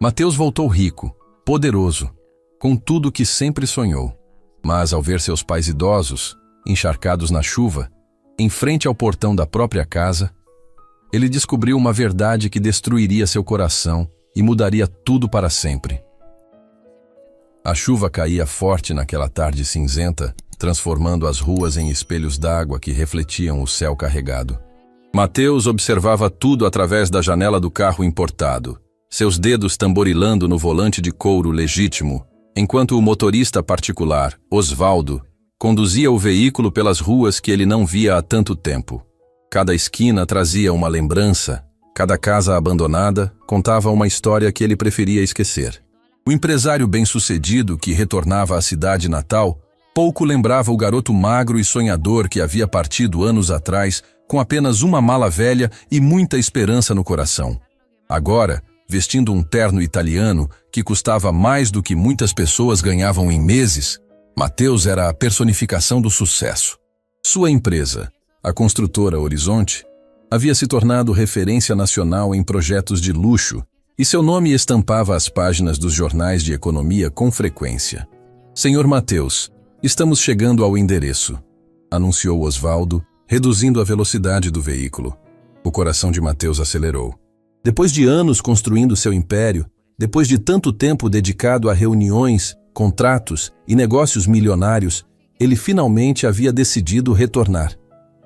Mateus voltou rico, poderoso, com tudo o que sempre sonhou. Mas ao ver seus pais idosos, encharcados na chuva, em frente ao portão da própria casa, ele descobriu uma verdade que destruiria seu coração e mudaria tudo para sempre. A chuva caía forte naquela tarde cinzenta, transformando as ruas em espelhos d'água que refletiam o céu carregado. Mateus observava tudo através da janela do carro importado, seus dedos tamborilando no volante de couro legítimo, enquanto o motorista particular, Osvaldo, conduzia o veículo pelas ruas que ele não via há tanto tempo. Cada esquina trazia uma lembrança, cada casa abandonada contava uma história que ele preferia esquecer. O empresário bem-sucedido que retornava à cidade natal pouco lembrava o garoto magro e sonhador que havia partido anos atrás com apenas uma mala velha e muita esperança no coração. Agora, vestindo um terno italiano que custava mais do que muitas pessoas ganhavam em meses, Mateus era a personificação do sucesso. Sua empresa, a construtora Horizonte, havia se tornado referência nacional em projetos de luxo e seu nome estampava as páginas dos jornais de economia com frequência. Senhor Mateus, estamos chegando ao endereço, anunciou Osvaldo, reduzindo a velocidade do veículo. O coração de Mateus acelerou. Depois de anos construindo seu império, depois de tanto tempo dedicado a reuniões, contratos e negócios milionários, ele finalmente havia decidido retornar.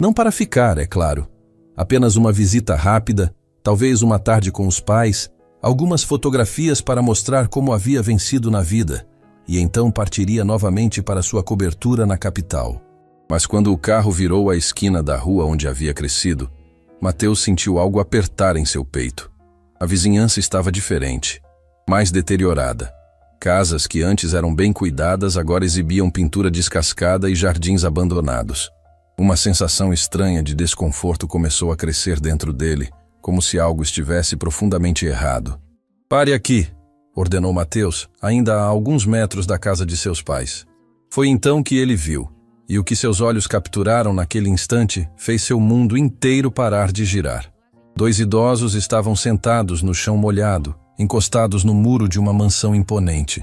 Não para ficar, é claro. Apenas uma visita rápida, talvez uma tarde com os pais, algumas fotografias para mostrar como havia vencido na vida, e então partiria novamente para sua cobertura na capital. Mas quando o carro virou a esquina da rua onde havia crescido, Mateus sentiu algo apertar em seu peito. A vizinhança estava diferente, mais deteriorada. Casas que antes eram bem cuidadas agora exibiam pintura descascada e jardins abandonados. Uma sensação estranha de desconforto começou a crescer dentro dele, como se algo estivesse profundamente errado. "Pare aqui", ordenou Mateus, ainda a alguns metros da casa de seus pais. Foi então que ele viu, e o que seus olhos capturaram naquele instante fez seu mundo inteiro parar de girar. 2 idosos estavam sentados no chão molhado, encostados no muro de uma mansão imponente.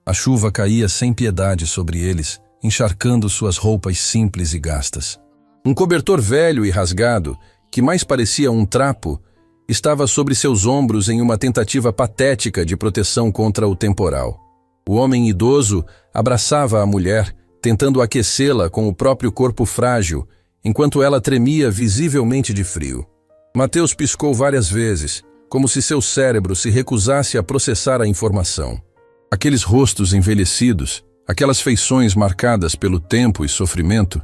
A chuva caía sem piedade sobre eles, encharcando suas roupas simples e gastas. Um cobertor velho e rasgado, que mais parecia um trapo, estava sobre seus ombros em uma tentativa patética de proteção contra o temporal. O homem idoso abraçava a mulher, tentando aquecê-la com o próprio corpo frágil, enquanto ela tremia visivelmente de frio. Mateus piscou várias vezes, como se seu cérebro se recusasse a processar a informação. Aqueles rostos envelhecidos, aquelas feições marcadas pelo tempo e sofrimento,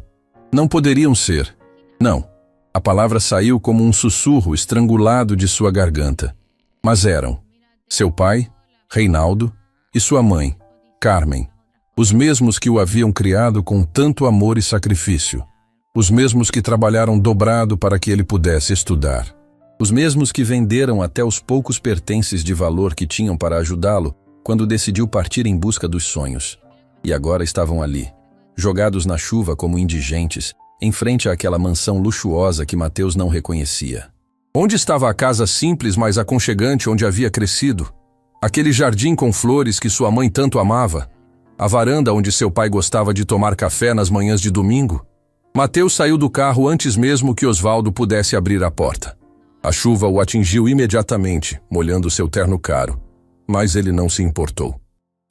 não poderiam ser. Não, a palavra saiu como um sussurro estrangulado de sua garganta. Mas eram seu pai, Reinaldo, e sua mãe, Carmen. Os mesmos que o haviam criado com tanto amor e sacrifício. Os mesmos que trabalharam dobrado para que ele pudesse estudar. Os mesmos que venderam até os poucos pertences de valor que tinham para ajudá-lo quando decidiu partir em busca dos sonhos. E agora estavam ali, jogados na chuva como indigentes, em frente àquela mansão luxuosa que Mateus não reconhecia. Onde estava a casa simples, mas aconchegante onde havia crescido? Aquele jardim com flores que sua mãe tanto amava? A varanda onde seu pai gostava de tomar café nas manhãs de domingo? Mateus saiu do carro antes mesmo que Osvaldo pudesse abrir a porta. A chuva o atingiu imediatamente, molhando seu terno caro. Mas ele não se importou.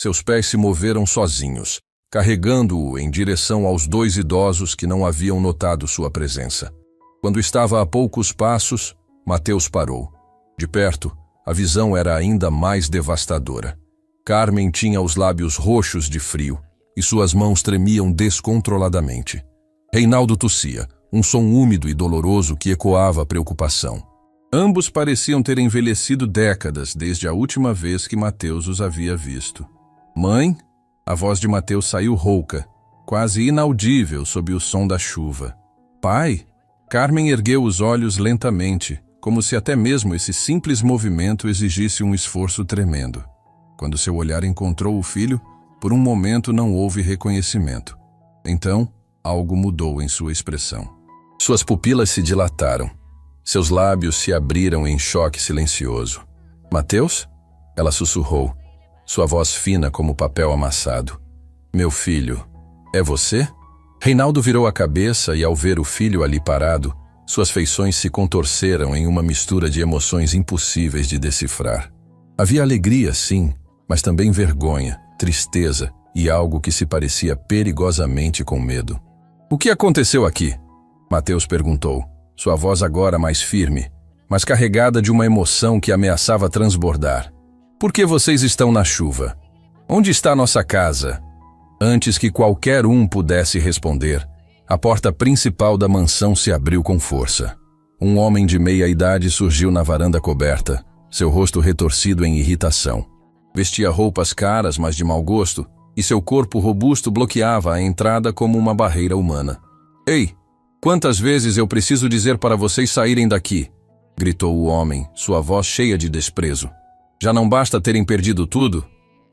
Seus pés se moveram sozinhos, carregando-o em direção aos 2 idosos que não haviam notado sua presença. Quando estava a poucos passos, Mateus parou. De perto, a visão era ainda mais devastadora. Carmen tinha os lábios roxos de frio e suas mãos tremiam descontroladamente. Reinaldo tossia, um som úmido e doloroso que ecoava a preocupação. Ambos pareciam ter envelhecido décadas desde a última vez que Mateus os havia visto. "Mãe?" A voz de Mateus saiu rouca, quase inaudível sob o som da chuva. "Pai?" Carmen ergueu os olhos lentamente, como se até mesmo esse simples movimento exigisse um esforço tremendo. Quando seu olhar encontrou o filho, por um momento não houve reconhecimento. Então, algo mudou em sua expressão. Suas pupilas se dilataram. Seus lábios se abriram em choque silencioso. "Mateus?" Ela sussurrou, sua voz fina como papel amassado. Meu filho, é você? Reinaldo virou a cabeça e, ao ver o filho ali parado, suas feições se contorceram em uma mistura de emoções impossíveis de decifrar. Havia alegria, sim, mas também vergonha, tristeza e algo que se parecia perigosamente com medo. O que aconteceu aqui? Mateus perguntou, sua voz agora mais firme, mas carregada de uma emoção que ameaçava transbordar. Por que vocês estão na chuva? Onde está nossa casa? Antes que qualquer um pudesse responder, a porta principal da mansão se abriu com força. Um homem de meia idade surgiu na varanda coberta, seu rosto retorcido em irritação. Vestia roupas caras, mas de mau gosto, e seu corpo robusto bloqueava a entrada como uma barreira humana. Ei, quantas vezes eu preciso dizer para vocês saírem daqui? Gritou o homem, sua voz cheia de desprezo. Já não basta terem perdido tudo?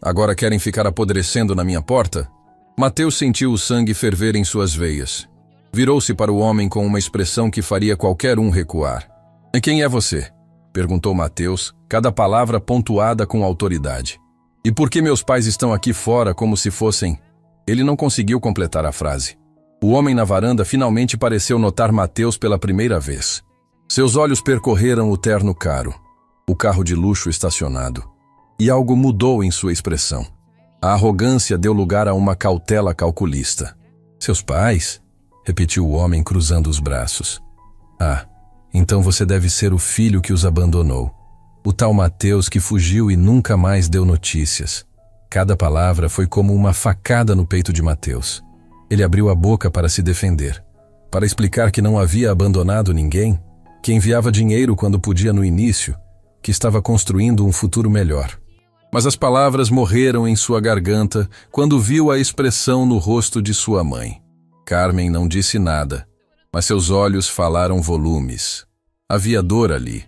Agora querem ficar apodrecendo na minha porta? Mateus sentiu o sangue ferver em suas veias. Virou-se para o homem com uma expressão que faria qualquer um recuar. E quem é você? Perguntou Mateus, cada palavra pontuada com autoridade. E por que meus pais estão aqui fora como se fossem... Ele não conseguiu completar a frase. O homem na varanda finalmente pareceu notar Mateus pela primeira vez. Seus olhos percorreram o terno caro, o carro de luxo estacionado, e algo mudou em sua expressão. A arrogância deu lugar a uma cautela calculista. Seus pais? Repetiu o homem cruzando os braços. Ah, então você deve ser o filho que os abandonou. O tal Mateus que fugiu e nunca mais deu notícias. Cada palavra foi como uma facada no peito de Mateus. Ele abriu a boca para se defender, para explicar que não havia abandonado ninguém, que enviava dinheiro quando podia no início, que estava construindo um futuro melhor. Mas as palavras morreram em sua garganta quando viu a expressão no rosto de sua mãe. Carmen não disse nada, mas seus olhos falaram volumes. Havia dor ali,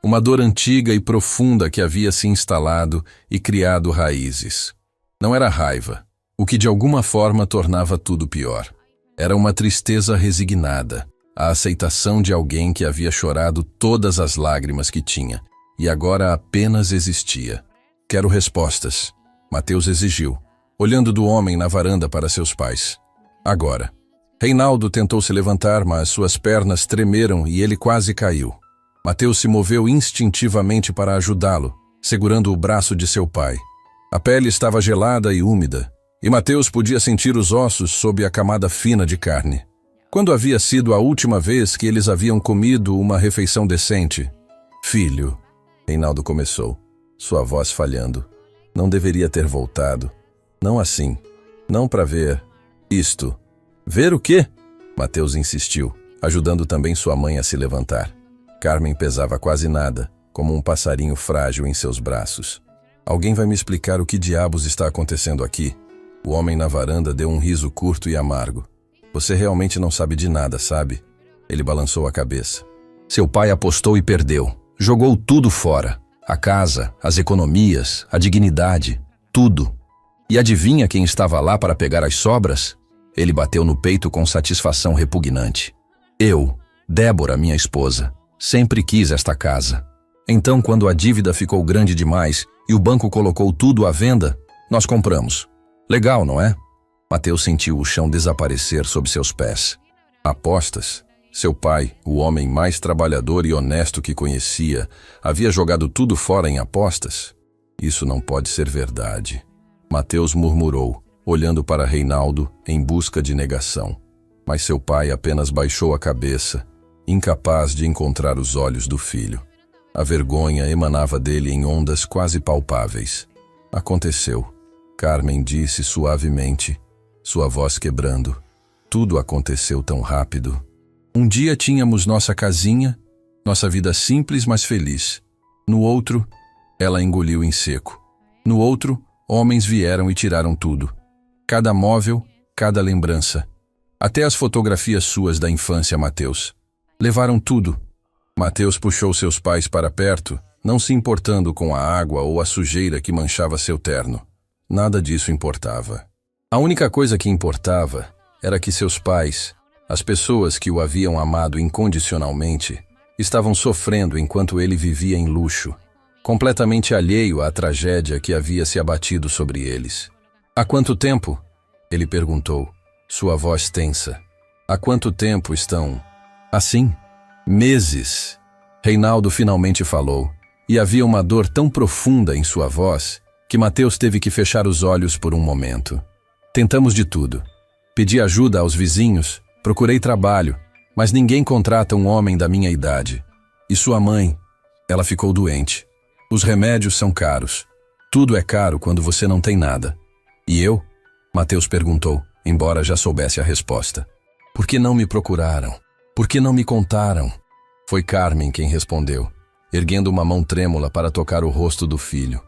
uma dor antiga e profunda que havia se instalado e criado raízes. Não era raiva, o que de alguma forma tornava tudo pior. Era uma tristeza resignada, a aceitação de alguém que havia chorado todas as lágrimas que tinha, e agora apenas existia. Quero respostas, Mateus exigiu, olhando do homem na varanda para seus pais. Agora. Reinaldo tentou se levantar, mas suas pernas tremeram e ele quase caiu. Mateus se moveu instintivamente para ajudá-lo, segurando o braço de seu pai. A pele estava gelada e úmida, e Mateus podia sentir os ossos sob a camada fina de carne. Quando havia sido a última vez que eles haviam comido uma refeição decente? Filho, Reinaldo começou, sua voz falhando. Não deveria ter voltado. Não assim. Não para ver isto. Ver o quê? Mateus insistiu, ajudando também sua mãe a se levantar. Carmen pesava quase nada, como um passarinho frágil em seus braços. Alguém vai me explicar o que diabos está acontecendo aqui? O homem na varanda deu um riso curto e amargo. Você realmente não sabe de nada, sabe? Ele balançou a cabeça. Seu pai apostou e perdeu. Jogou tudo fora. A casa, as economias, a dignidade, tudo. E adivinha quem estava lá para pegar as sobras? Ele bateu no peito com satisfação repugnante. Eu, Débora, minha esposa, sempre quis esta casa. Então, quando a dívida ficou grande demais e o banco colocou tudo à venda, nós compramos. Legal, não é? Mateus sentiu o chão desaparecer sob seus pés. Apostas? Seu pai, o homem mais trabalhador e honesto que conhecia, havia jogado tudo fora em apostas? Isso não pode ser verdade. Mateus murmurou, olhando para Reinaldo em busca de negação. Mas seu pai apenas baixou a cabeça, incapaz de encontrar os olhos do filho. A vergonha emanava dele em ondas quase palpáveis. Aconteceu. Carmen disse suavemente, sua voz quebrando. Tudo aconteceu tão rápido. Um dia tínhamos nossa casinha, nossa vida simples mas feliz. No outro, ela engoliu em seco. No outro, homens vieram e tiraram tudo. Cada móvel, cada lembrança. Até as fotografias suas da infância, Mateus. Levaram tudo. Mateus puxou seus pais para perto, não se importando com a água ou a sujeira que manchava seu terno. Nada disso importava. A única coisa que importava era que seus pais, as pessoas que o haviam amado incondicionalmente, estavam sofrendo enquanto ele vivia em luxo. completamente alheio à tragédia que havia se abatido sobre eles. Há quanto tempo? Ele perguntou, sua voz tensa. Há quanto tempo estão assim? Meses. Reinaldo finalmente falou, e havia uma dor tão profunda em sua voz que Mateus teve que fechar os olhos por um momento. Tentamos de tudo. Pedi ajuda aos vizinhos, procurei trabalho, mas ninguém contrata um homem da minha idade. E sua mãe, ela ficou doente. Os remédios são caros. Tudo é caro quando você não tem nada. E eu? Mateus perguntou, embora já soubesse a resposta. Por que não me procuraram? Por que não me contaram? Foi Carmen quem respondeu, erguendo uma mão trêmula para tocar o rosto do filho.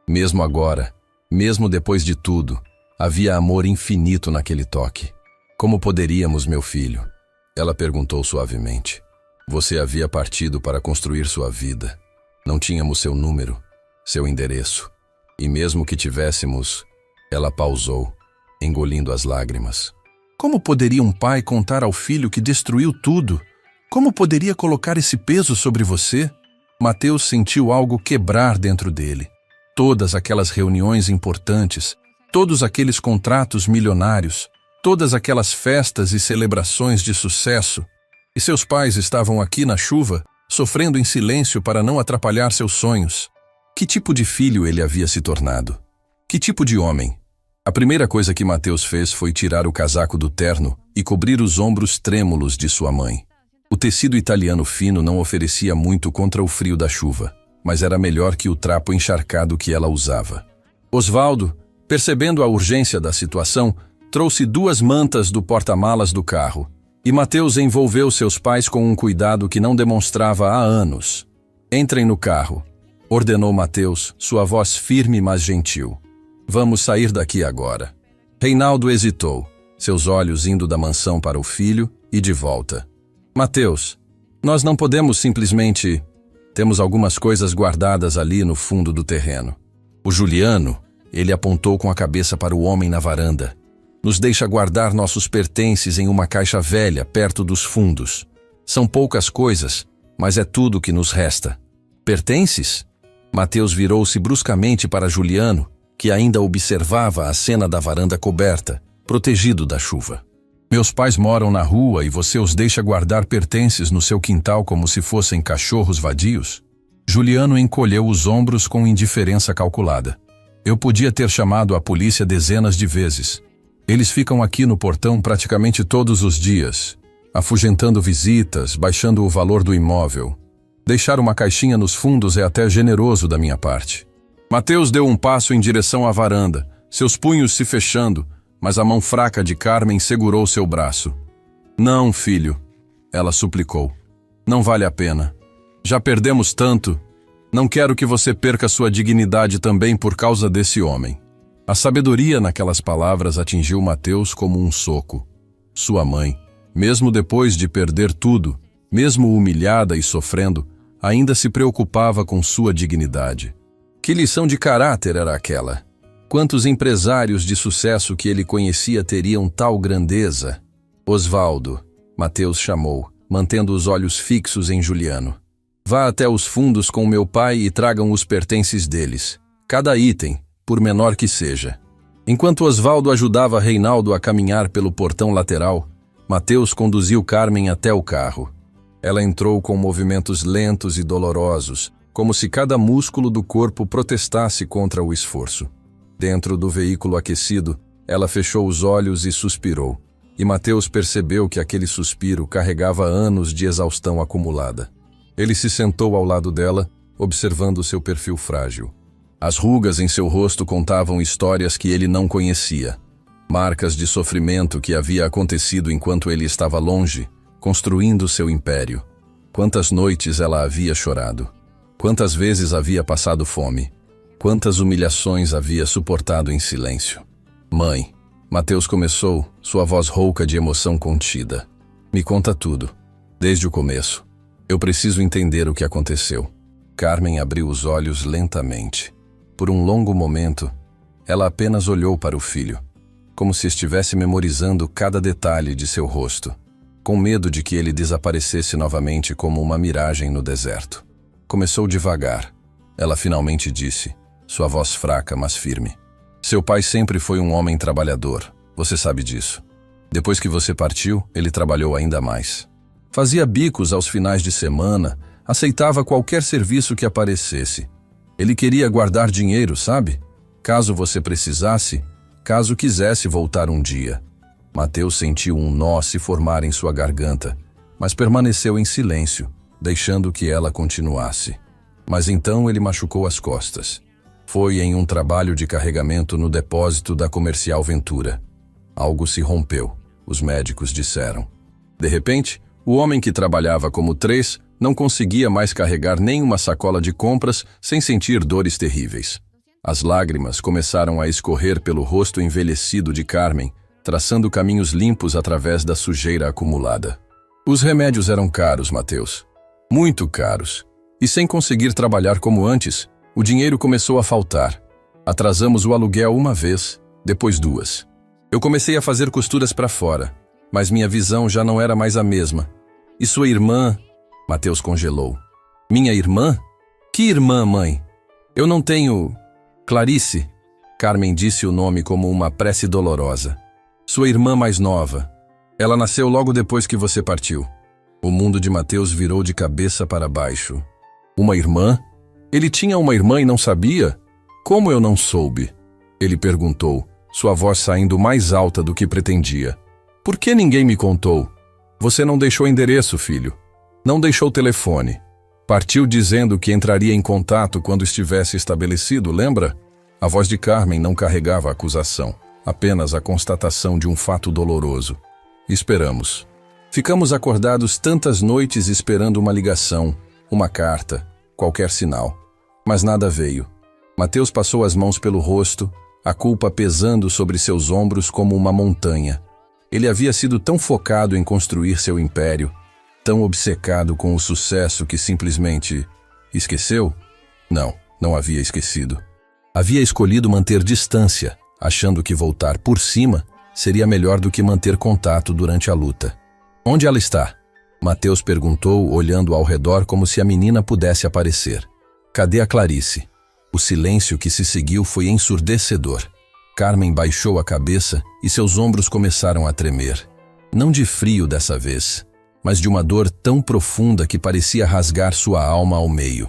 Mesmo agora, mesmo depois de tudo, havia amor infinito naquele toque. Como poderíamos, meu filho? Ela perguntou suavemente. Você havia partido para construir sua vida. Não tínhamos seu número, seu endereço. E mesmo que tivéssemos, ela pausou, engolindo as lágrimas. Como poderia um pai contar ao filho que destruiu tudo? Como poderia colocar esse peso sobre você? Mateus sentiu algo quebrar dentro dele. Todas aquelas reuniões importantes, todos aqueles contratos milionários, todas aquelas festas e celebrações de sucesso. E seus pais estavam aqui na chuva, sofrendo em silêncio para não atrapalhar seus sonhos. Que tipo de filho ele havia se tornado? Que tipo de homem? A primeira coisa que Mateus fez foi tirar o casaco do terno e cobrir os ombros trêmulos de sua mãe. O tecido italiano fino não oferecia muito contra o frio da chuva, mas era melhor que o trapo encharcado que ela usava. Osvaldo, percebendo a urgência da situação, trouxe 2 mantas do porta-malas do carro, e Mateus envolveu seus pais com um cuidado que não demonstrava há anos. Entrem no carro, ordenou Mateus, sua voz firme mas gentil. Vamos sair daqui agora. Reinaldo hesitou, seus olhos indo da mansão para o filho e de volta. Mateus, nós não podemos simplesmente... Temos algumas coisas guardadas ali no fundo do terreno. O Juliano, ele apontou com a cabeça para o homem na varanda. Nos deixa guardar nossos pertences em uma caixa velha perto dos fundos. São poucas coisas, mas é tudo que nos resta. Pertences? Mateus virou-se bruscamente para Juliano, que ainda observava a cena da varanda coberta, protegido da chuva. Meus pais moram na rua e você os deixa guardar pertences no seu quintal como se fossem cachorros vadios? Juliano encolheu os ombros com indiferença calculada. Eu podia ter chamado a polícia dezenas de vezes. Eles ficam aqui no portão praticamente todos os dias, afugentando visitas, baixando o valor do imóvel. Deixar uma caixinha nos fundos é até generoso da minha parte. Mateus deu um passo em direção à varanda, seus punhos se fechando, mas a mão fraca de Carmen segurou seu braço. Não, filho, ela suplicou. Não vale a pena. Já perdemos tanto. Não quero que você perca sua dignidade também por causa desse homem. A sabedoria naquelas palavras atingiu Mateus como um soco. Sua mãe, mesmo depois de perder tudo, mesmo humilhada e sofrendo, ainda se preocupava com sua dignidade. Que lição de caráter era aquela? Quantos empresários de sucesso que ele conhecia teriam tal grandeza? Osvaldo, Mateus chamou, mantendo os olhos fixos em Juliano. Vá até os fundos com meu pai e tragam os pertences deles. Cada item, por menor que seja. Enquanto Osvaldo ajudava Reinaldo a caminhar pelo portão lateral, Mateus conduziu Carmen até o carro. Ela entrou com movimentos lentos e dolorosos, como se cada músculo do corpo protestasse contra o esforço. Dentro do veículo aquecido, ela fechou os olhos e suspirou, e Mateus percebeu que aquele suspiro carregava anos de exaustão acumulada. Ele se sentou ao lado dela, observando seu perfil frágil. As rugas em seu rosto contavam histórias que ele não conhecia, marcas de sofrimento que havia acontecido enquanto ele estava longe, construindo seu império. Quantas noites ela havia chorado, quantas vezes havia passado fome, quantas humilhações havia suportado em silêncio. Mãe, Mateus começou, sua voz rouca de emoção contida. Me conta tudo, desde o começo. Eu preciso entender o que aconteceu. Carmen abriu os olhos lentamente. Por um longo momento, ela apenas olhou para o filho, como se estivesse memorizando cada detalhe de seu rosto, com medo de que ele desaparecesse novamente como uma miragem no deserto. Começou devagar. Ela finalmente disse, sua voz fraca, mas firme. Seu pai sempre foi um homem trabalhador, você sabe disso. Depois que você partiu, ele trabalhou ainda mais. Fazia bicos aos finais de semana, aceitava qualquer serviço que aparecesse. Ele queria guardar dinheiro, sabe? Caso você precisasse, caso quisesse voltar um dia. Mateus sentiu um nó se formar em sua garganta, mas permaneceu em silêncio, deixando que ela continuasse. Mas então ele machucou as costas. Foi em um trabalho de carregamento no depósito da Comercial Ventura. Algo se rompeu, os médicos disseram. De repente, o homem que trabalhava como 3 não conseguia mais carregar nem uma sacola de compras sem sentir dores terríveis. As lágrimas começaram a escorrer pelo rosto envelhecido de Carmen, traçando caminhos limpos através da sujeira acumulada. Os remédios eram caros, Mateus. Muito caros. E sem conseguir trabalhar como antes, o dinheiro começou a faltar. Atrasamos o aluguel uma vez, depois 2. Eu comecei a fazer costuras para fora, mas minha visão já não era mais a mesma. E sua irmã... Mateus congelou. Minha irmã? Que irmã, mãe? Eu não tenho... Clarice? Carmen disse o nome como uma prece dolorosa. Sua irmã mais nova. Ela nasceu logo depois que você partiu. O mundo de Mateus virou de cabeça para baixo. Uma irmã? Ele tinha uma irmã e não sabia? Como eu não soube? Ele perguntou, sua voz saindo mais alta do que pretendia. Por que ninguém me contou? Você não deixou endereço, filho. Não deixou telefone. Partiu dizendo que entraria em contato quando estivesse estabelecido, lembra? A voz de Carmen não carregava acusação, apenas a constatação de um fato doloroso. Esperamos. Ficamos acordados tantas noites esperando uma ligação, uma carta, qualquer sinal. Mas nada veio. Mateus passou as mãos pelo rosto, a culpa pesando sobre seus ombros como uma montanha. Ele havia sido tão focado em construir seu império, tão obcecado com o sucesso que simplesmente... Esqueceu? Não, não havia esquecido. Havia escolhido manter distância, achando que voltar por cima seria melhor do que manter contato durante a luta. Onde ela está? Mateus perguntou, olhando ao redor como se a menina pudesse aparecer. Cadê a Clarice? O silêncio que se seguiu foi ensurdecedor. Carmen baixou a cabeça e seus ombros começaram a tremer. Não de frio dessa vez, mas de uma dor tão profunda que parecia rasgar sua alma ao meio.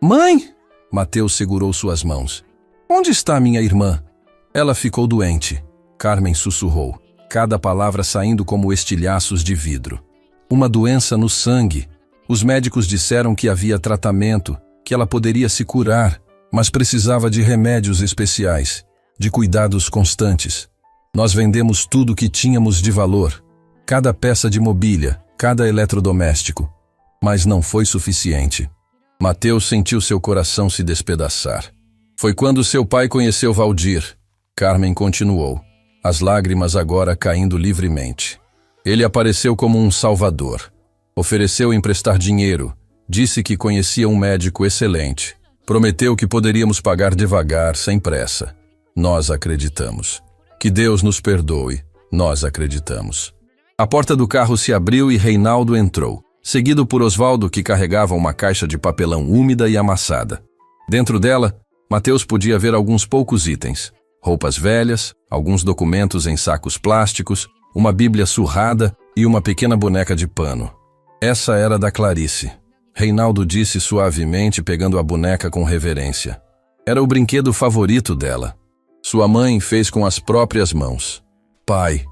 Mãe! Mateus segurou suas mãos. Onde está minha irmã? Ela ficou doente. Carmen sussurrou, cada palavra saindo como estilhaços de vidro. Uma doença no sangue. Os médicos disseram que havia tratamento, que ela poderia se curar, mas precisava de remédios especiais, de cuidados constantes. Nós vendemos tudo que tínhamos de valor, cada peça de mobília, cada eletrodoméstico, mas não foi suficiente. Mateus sentiu seu coração se despedaçar. Foi quando seu pai conheceu Valdir. Carmen continuou, as lágrimas agora caindo livremente. Ele apareceu como um salvador. Ofereceu emprestar dinheiro, disse que conhecia um médico excelente. Prometeu que poderíamos pagar devagar, sem pressa. Nós acreditamos. Que Deus nos perdoe. Nós acreditamos. A porta do carro se abriu e Reinaldo entrou, seguido por Osvaldo, que carregava uma caixa de papelão úmida e amassada. Dentro dela, Mateus podia ver alguns poucos itens. Roupas velhas, alguns documentos em sacos plásticos, uma bíblia surrada e uma pequena boneca de pano. Essa era da Clarice. Reinaldo disse suavemente, pegando a boneca com reverência. Era o brinquedo favorito dela. Sua mãe fez com as próprias mãos. Pai.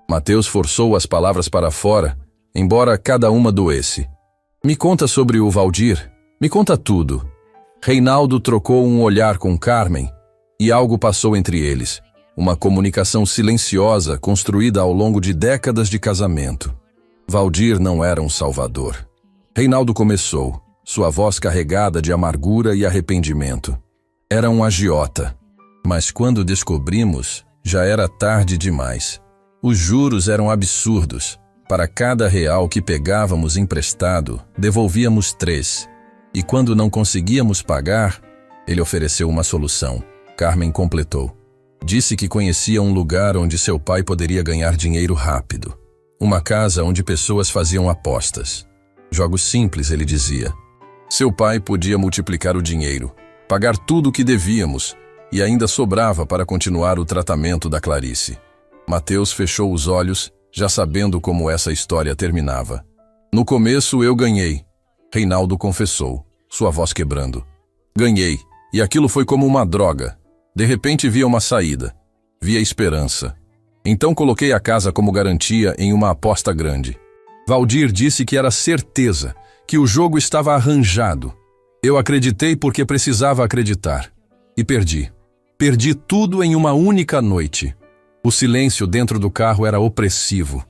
Mateus forçou as palavras para fora, embora cada uma doesse. Me conta sobre o Valdir. Me conta tudo. Reinaldo trocou um olhar com Carmen e algo passou entre eles. Uma comunicação silenciosa construída ao longo de décadas de casamento. Valdir não era um salvador. Reinaldo começou, sua voz carregada de amargura e arrependimento. Era um agiota. Mas quando descobrimos, já era tarde demais. Os juros eram absurdos. Para cada real que pegávamos emprestado, devolvíamos 3. E quando não conseguíamos pagar, ele ofereceu uma solução. Carmen completou. Disse que conhecia um lugar onde seu pai poderia ganhar dinheiro rápido. Uma casa onde pessoas faziam apostas. Jogos simples, ele dizia. Seu pai podia multiplicar o dinheiro. pagar tudo o que devíamos, e ainda sobrava para continuar o tratamento da Clarice. Mateus fechou os olhos, já sabendo como essa história terminava. No começo eu ganhei, Reinaldo confessou, sua voz quebrando. Ganhei, e aquilo foi como uma droga. De repente via uma saída, via esperança. Então coloquei a casa como garantia em uma aposta grande. Valdir disse que era certeza, que o jogo estava arranjado. Eu acreditei porque precisava acreditar. E perdi. Perdi tudo em uma única noite. O silêncio dentro do carro era opressivo.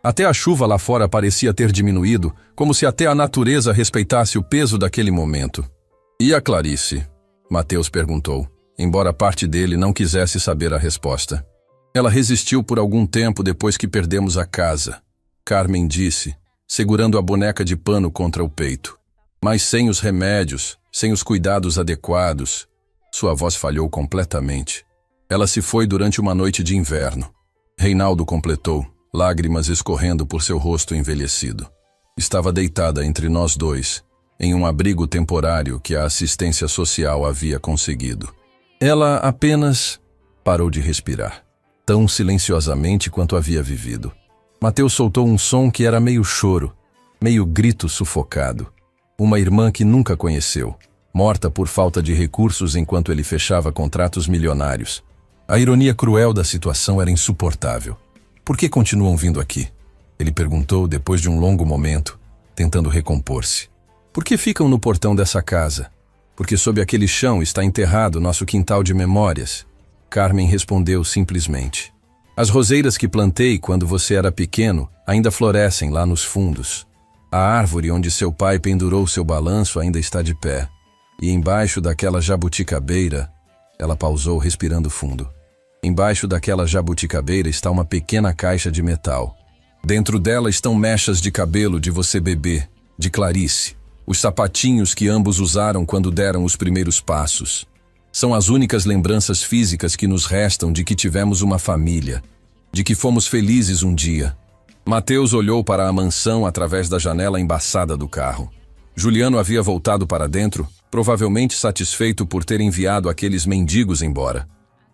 Até a chuva lá fora parecia ter diminuído, como se até a natureza respeitasse o peso daquele momento. E a Clarice? Mateus perguntou, embora parte dele não quisesse saber a resposta. Ela resistiu por algum tempo depois que perdemos a casa, Carmen disse, segurando a boneca de pano contra o peito. Mas sem os remédios, sem os cuidados adequados, sua voz falhou completamente. Ela se foi durante uma noite de inverno. Reinaldo completou, lágrimas escorrendo por seu rosto envelhecido. Estava deitada entre nós dois, em um abrigo temporário que a assistência social havia conseguido. Ela apenas parou de respirar, tão silenciosamente quanto havia vivido. Mateus soltou um som que era meio choro, meio grito sufocado. Uma irmã que nunca conheceu, morta por falta de recursos enquanto ele fechava contratos milionários. A ironia cruel da situação era insuportável. Por que continuam vindo aqui? Ele perguntou depois de um longo momento, tentando recompor-se. Por que ficam no portão dessa casa? Porque sob aquele chão está enterrado nosso quintal de memórias. Carmen respondeu simplesmente. As roseiras que plantei quando você era pequeno ainda florescem lá nos fundos. A árvore onde seu pai pendurou seu balanço ainda está de pé. E embaixo daquela jabuticabeira, ela pausou respirando fundo. Embaixo daquela jabuticabeira está uma pequena caixa de metal. Dentro dela estão mechas de cabelo de você bebê, de Clarice. Os sapatinhos que ambos usaram quando deram os primeiros passos. São as únicas lembranças físicas que nos restam de que tivemos uma família, de que fomos felizes um dia. Mateus olhou para a mansão através da janela embaçada do carro. Juliano havia voltado para dentro, provavelmente satisfeito por ter enviado aqueles mendigos embora.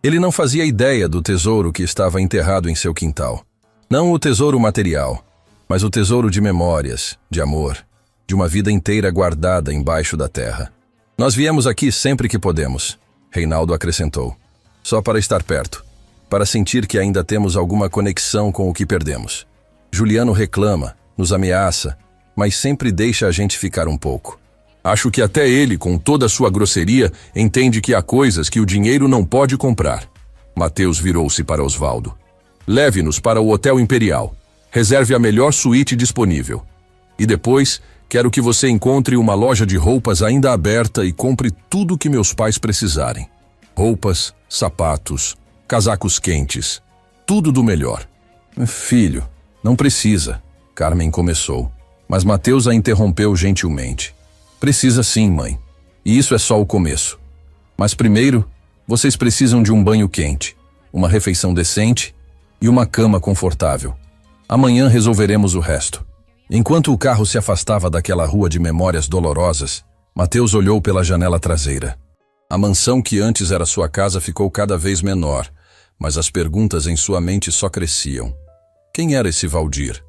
Ele não fazia ideia do tesouro que estava enterrado em seu quintal. Não o tesouro material, mas o tesouro de memórias, de amor, de uma vida inteira guardada embaixo da terra. Nós viemos aqui sempre que podemos, Reinaldo acrescentou. Só para estar perto, para sentir que ainda temos alguma conexão com o que perdemos. Juliano reclama, nos ameaça, mas sempre deixa a gente ficar um pouco. Acho que até ele, com toda a sua grosseria, entende que há coisas que o dinheiro não pode comprar. Mateus virou-se para Osvaldo. Leve-nos para o Hotel Imperial. Reserve a melhor suíte disponível. E depois, quero que você encontre uma loja de roupas ainda aberta e compre tudo o que meus pais precisarem. Roupas, sapatos, casacos quentes. Tudo do melhor. Filho, não precisa, Carmen começou. Mas Mateus a interrompeu gentilmente. Precisa sim, mãe. E isso é só o começo. Mas primeiro, vocês precisam de um banho quente, uma refeição decente e uma cama confortável. Amanhã resolveremos o resto. Enquanto o carro se afastava daquela rua de memórias dolorosas, Mateus olhou pela janela traseira. A mansão que antes era sua casa ficou cada vez menor, mas as perguntas em sua mente só cresciam. Quem era esse Valdir?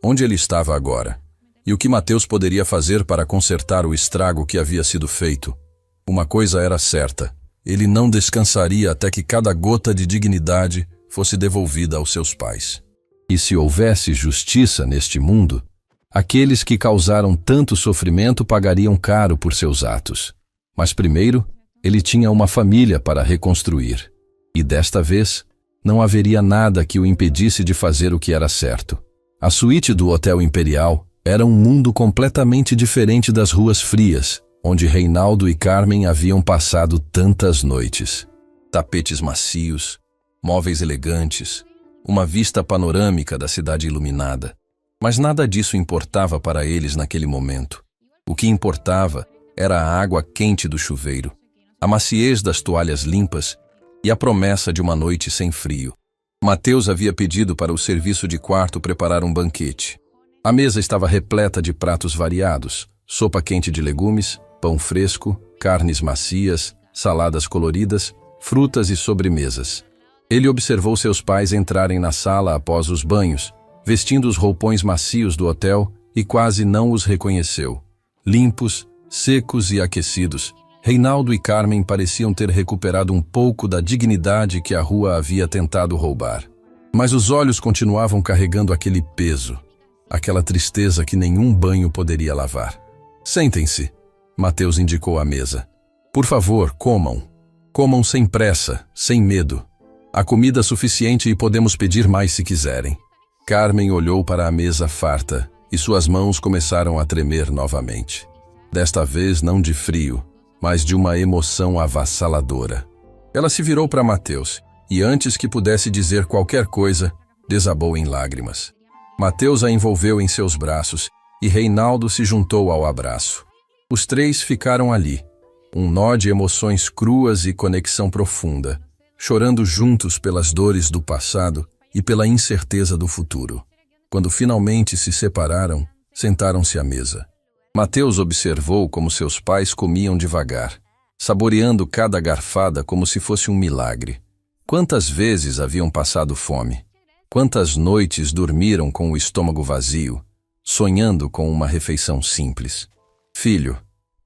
Onde ele estava agora? E o que Mateus poderia fazer para consertar o estrago que havia sido feito? Uma coisa era certa, ele não descansaria até que cada gota de dignidade fosse devolvida aos seus pais. E se houvesse justiça neste mundo, aqueles que causaram tanto sofrimento pagariam caro por seus atos. Mas primeiro, ele tinha uma família para reconstruir. E desta vez, não haveria nada que o impedisse de fazer o que era certo. A suíte do Hotel Imperial era um mundo completamente diferente das ruas frias, onde Reinaldo e Carmen haviam passado tantas noites. Tapetes macios, móveis elegantes, uma vista panorâmica da cidade iluminada. Mas nada disso importava para eles naquele momento. O que importava era a água quente do chuveiro, a maciez das toalhas limpas e a promessa de uma noite sem frio. Mateus havia pedido para o serviço de quarto preparar um banquete. A mesa estava repleta de pratos variados, sopa quente de legumes, pão fresco, carnes macias, saladas coloridas, frutas e sobremesas. Ele observou seus pais entrarem na sala após os banhos, vestindo os roupões macios do hotel, e quase não os reconheceu. Limpos, secos e aquecidos, Reinaldo e Carmen pareciam ter recuperado um pouco da dignidade que a rua havia tentado roubar. Mas os olhos continuavam carregando aquele peso, aquela tristeza que nenhum banho poderia lavar. Sentem-se, Mateus indicou a mesa. Por favor, comam. Comam sem pressa, sem medo. Há comida suficiente e podemos pedir mais se quiserem. Carmen olhou para a mesa farta e suas mãos começaram a tremer novamente. Desta vez não de frio, mas de uma emoção avassaladora. Ela se virou para Mateus e, antes que pudesse dizer qualquer coisa, desabou em lágrimas. Mateus a envolveu em seus braços e Reinaldo se juntou ao abraço. Os três ficaram ali, um nó de emoções cruas e conexão profunda, chorando juntos pelas dores do passado e pela incerteza do futuro. Quando finalmente se separaram, sentaram-se à mesa. Mateus observou como seus pais comiam devagar, saboreando cada garfada como se fosse um milagre. Quantas vezes haviam passado fome? Quantas noites dormiram com o estômago vazio, sonhando com uma refeição simples? Filho,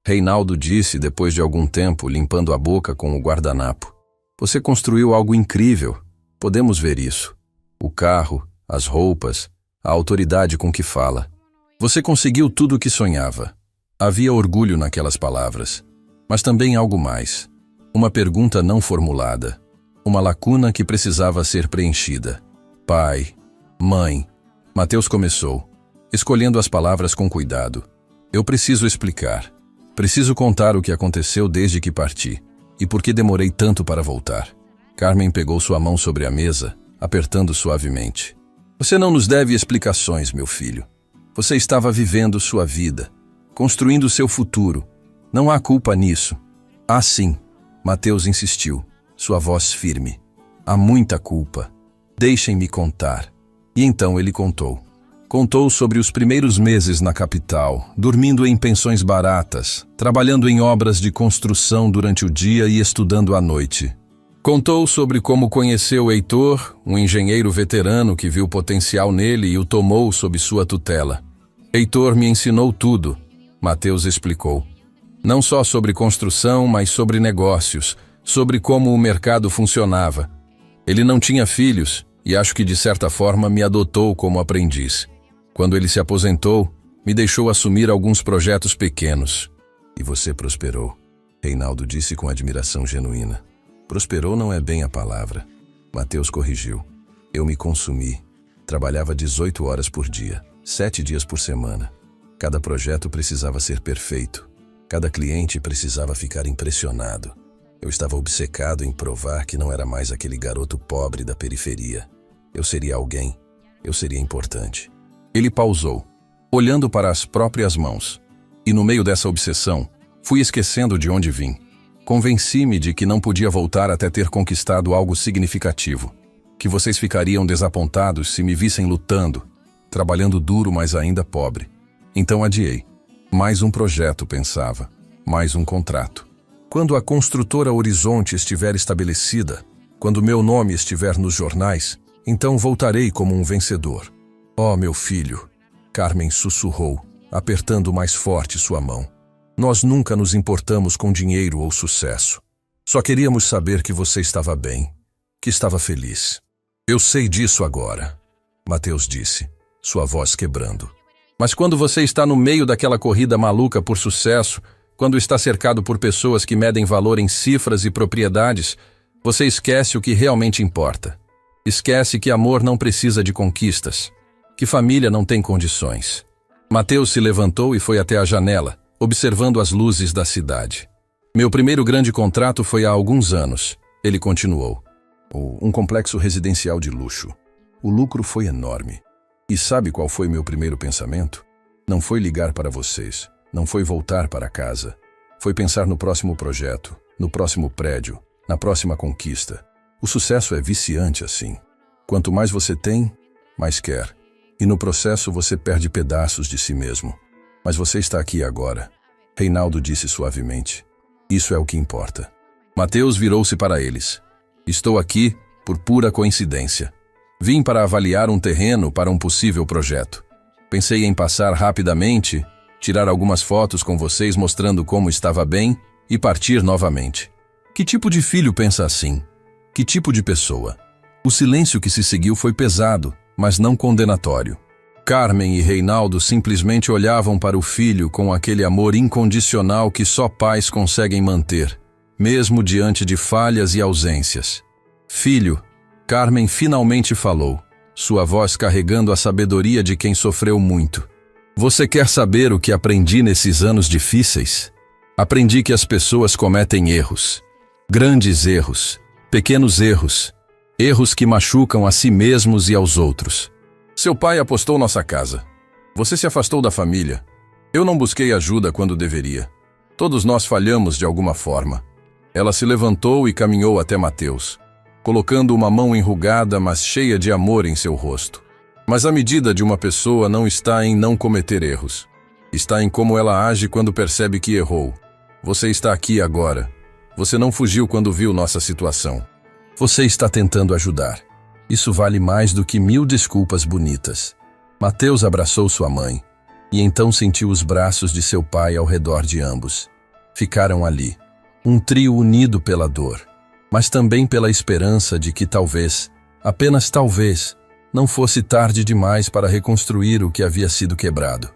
Reinaldo disse depois de algum tempo, limpando a boca com o guardanapo. Você construiu algo incrível. Podemos ver isso. O carro, as roupas, a autoridade com que fala. Você conseguiu tudo o que sonhava. Havia orgulho naquelas palavras, mas também algo mais. Uma pergunta não formulada. Uma lacuna que precisava ser preenchida. Pai, mãe. Mateus começou, escolhendo as palavras com cuidado. Eu preciso explicar. Preciso contar o que aconteceu desde que parti e por que demorei tanto para voltar. Carmen pegou sua mão sobre a mesa, apertando suavemente. Você não nos deve explicações, meu filho. Você estava vivendo sua vida, construindo seu futuro. Não há culpa nisso. Há sim, Mateus insistiu, sua voz firme. Há muita culpa. Deixem-me contar. E então ele contou. Contou sobre os primeiros meses na capital, dormindo em pensões baratas, trabalhando em obras de construção durante o dia e estudando à noite. Contou sobre como conheceu Heitor, um engenheiro veterano que viu potencial nele e o tomou sob sua tutela. Heitor me ensinou tudo, Mateus explicou. Não só sobre construção, mas sobre negócios, sobre como o mercado funcionava. Ele não tinha filhos e acho que de certa forma me adotou como aprendiz. Quando ele se aposentou, me deixou assumir alguns projetos pequenos. E você prosperou, Reinaldo disse com admiração genuína. Prosperou não é bem a palavra. Mateus corrigiu. Eu me consumi. Trabalhava 18 horas por dia, 7 dias por semana. Cada projeto precisava ser perfeito. Cada cliente precisava ficar impressionado. Eu estava obcecado em provar que não era mais aquele garoto pobre da periferia. Eu seria alguém. Eu seria importante. Ele pausou, olhando para as próprias mãos. E no meio dessa obsessão, fui esquecendo de onde vim. Convenci-me de que não podia voltar até ter conquistado algo significativo. Que vocês ficariam desapontados se me vissem lutando, trabalhando duro, mas ainda pobre. Então adiei. Mais um projeto, pensava. Mais um contrato. Quando a construtora Horizonte estiver estabelecida, quando meu nome estiver nos jornais, então voltarei como um vencedor. Oh, meu filho, Carmen sussurrou, apertando mais forte sua mão. Nós nunca nos importamos com dinheiro ou sucesso. Só queríamos saber que você estava bem, que estava feliz. Eu sei disso agora, Mateus disse, sua voz quebrando. Mas quando você está no meio daquela corrida maluca por sucesso, quando está cercado por pessoas que medem valor em cifras e propriedades, você esquece o que realmente importa. Esquece que amor não precisa de conquistas. Que família não tem condições. Mateus se levantou e foi até a janela, observando as luzes da cidade. Meu primeiro grande contrato foi há alguns anos, ele continuou. Um complexo residencial de luxo. O lucro foi enorme. E sabe qual foi meu primeiro pensamento? Não foi ligar para vocês, não foi voltar para casa. Foi pensar no próximo projeto, no próximo prédio, na próxima conquista. O sucesso é viciante assim. Quanto mais você tem, mais quer. E no processo você perde pedaços de si mesmo. Mas você está aqui agora. Reinaldo disse suavemente. Isso é o que importa. Mateus virou-se para eles. Estou aqui por pura coincidência. Vim para avaliar um terreno para um possível projeto. Pensei em passar rapidamente, tirar algumas fotos com vocês mostrando como estava bem e partir novamente. Que tipo de filho pensa assim? Que tipo de pessoa? O silêncio que se seguiu foi pesado, mas não condenatório. Carmen e Reinaldo simplesmente olhavam para o filho com aquele amor incondicional que só pais conseguem manter, mesmo diante de falhas e ausências. Filho, Carmen finalmente falou, sua voz carregando a sabedoria de quem sofreu muito. Você quer saber o que aprendi nesses anos difíceis? Aprendi que as pessoas cometem erros. Grandes erros, pequenos erros, erros que machucam a si mesmos e aos outros. Seu pai apostou nossa casa. Você se afastou da família. Eu não busquei ajuda quando deveria. Todos nós falhamos de alguma forma. Ela se levantou e caminhou até Mateus, colocando uma mão enrugada, mas cheia de amor em seu rosto. Mas a medida de uma pessoa não está em não cometer erros. Está em como ela age quando percebe que errou. Você está aqui agora. Você não fugiu quando viu nossa situação. Você está tentando ajudar. Isso vale mais do que 1000 desculpas bonitas. Mateus abraçou sua mãe, e então sentiu os braços de seu pai ao redor de ambos. Ficaram ali, um trio unido pela dor, mas também pela esperança de que talvez, apenas talvez, não fosse tarde demais para reconstruir o que havia sido quebrado.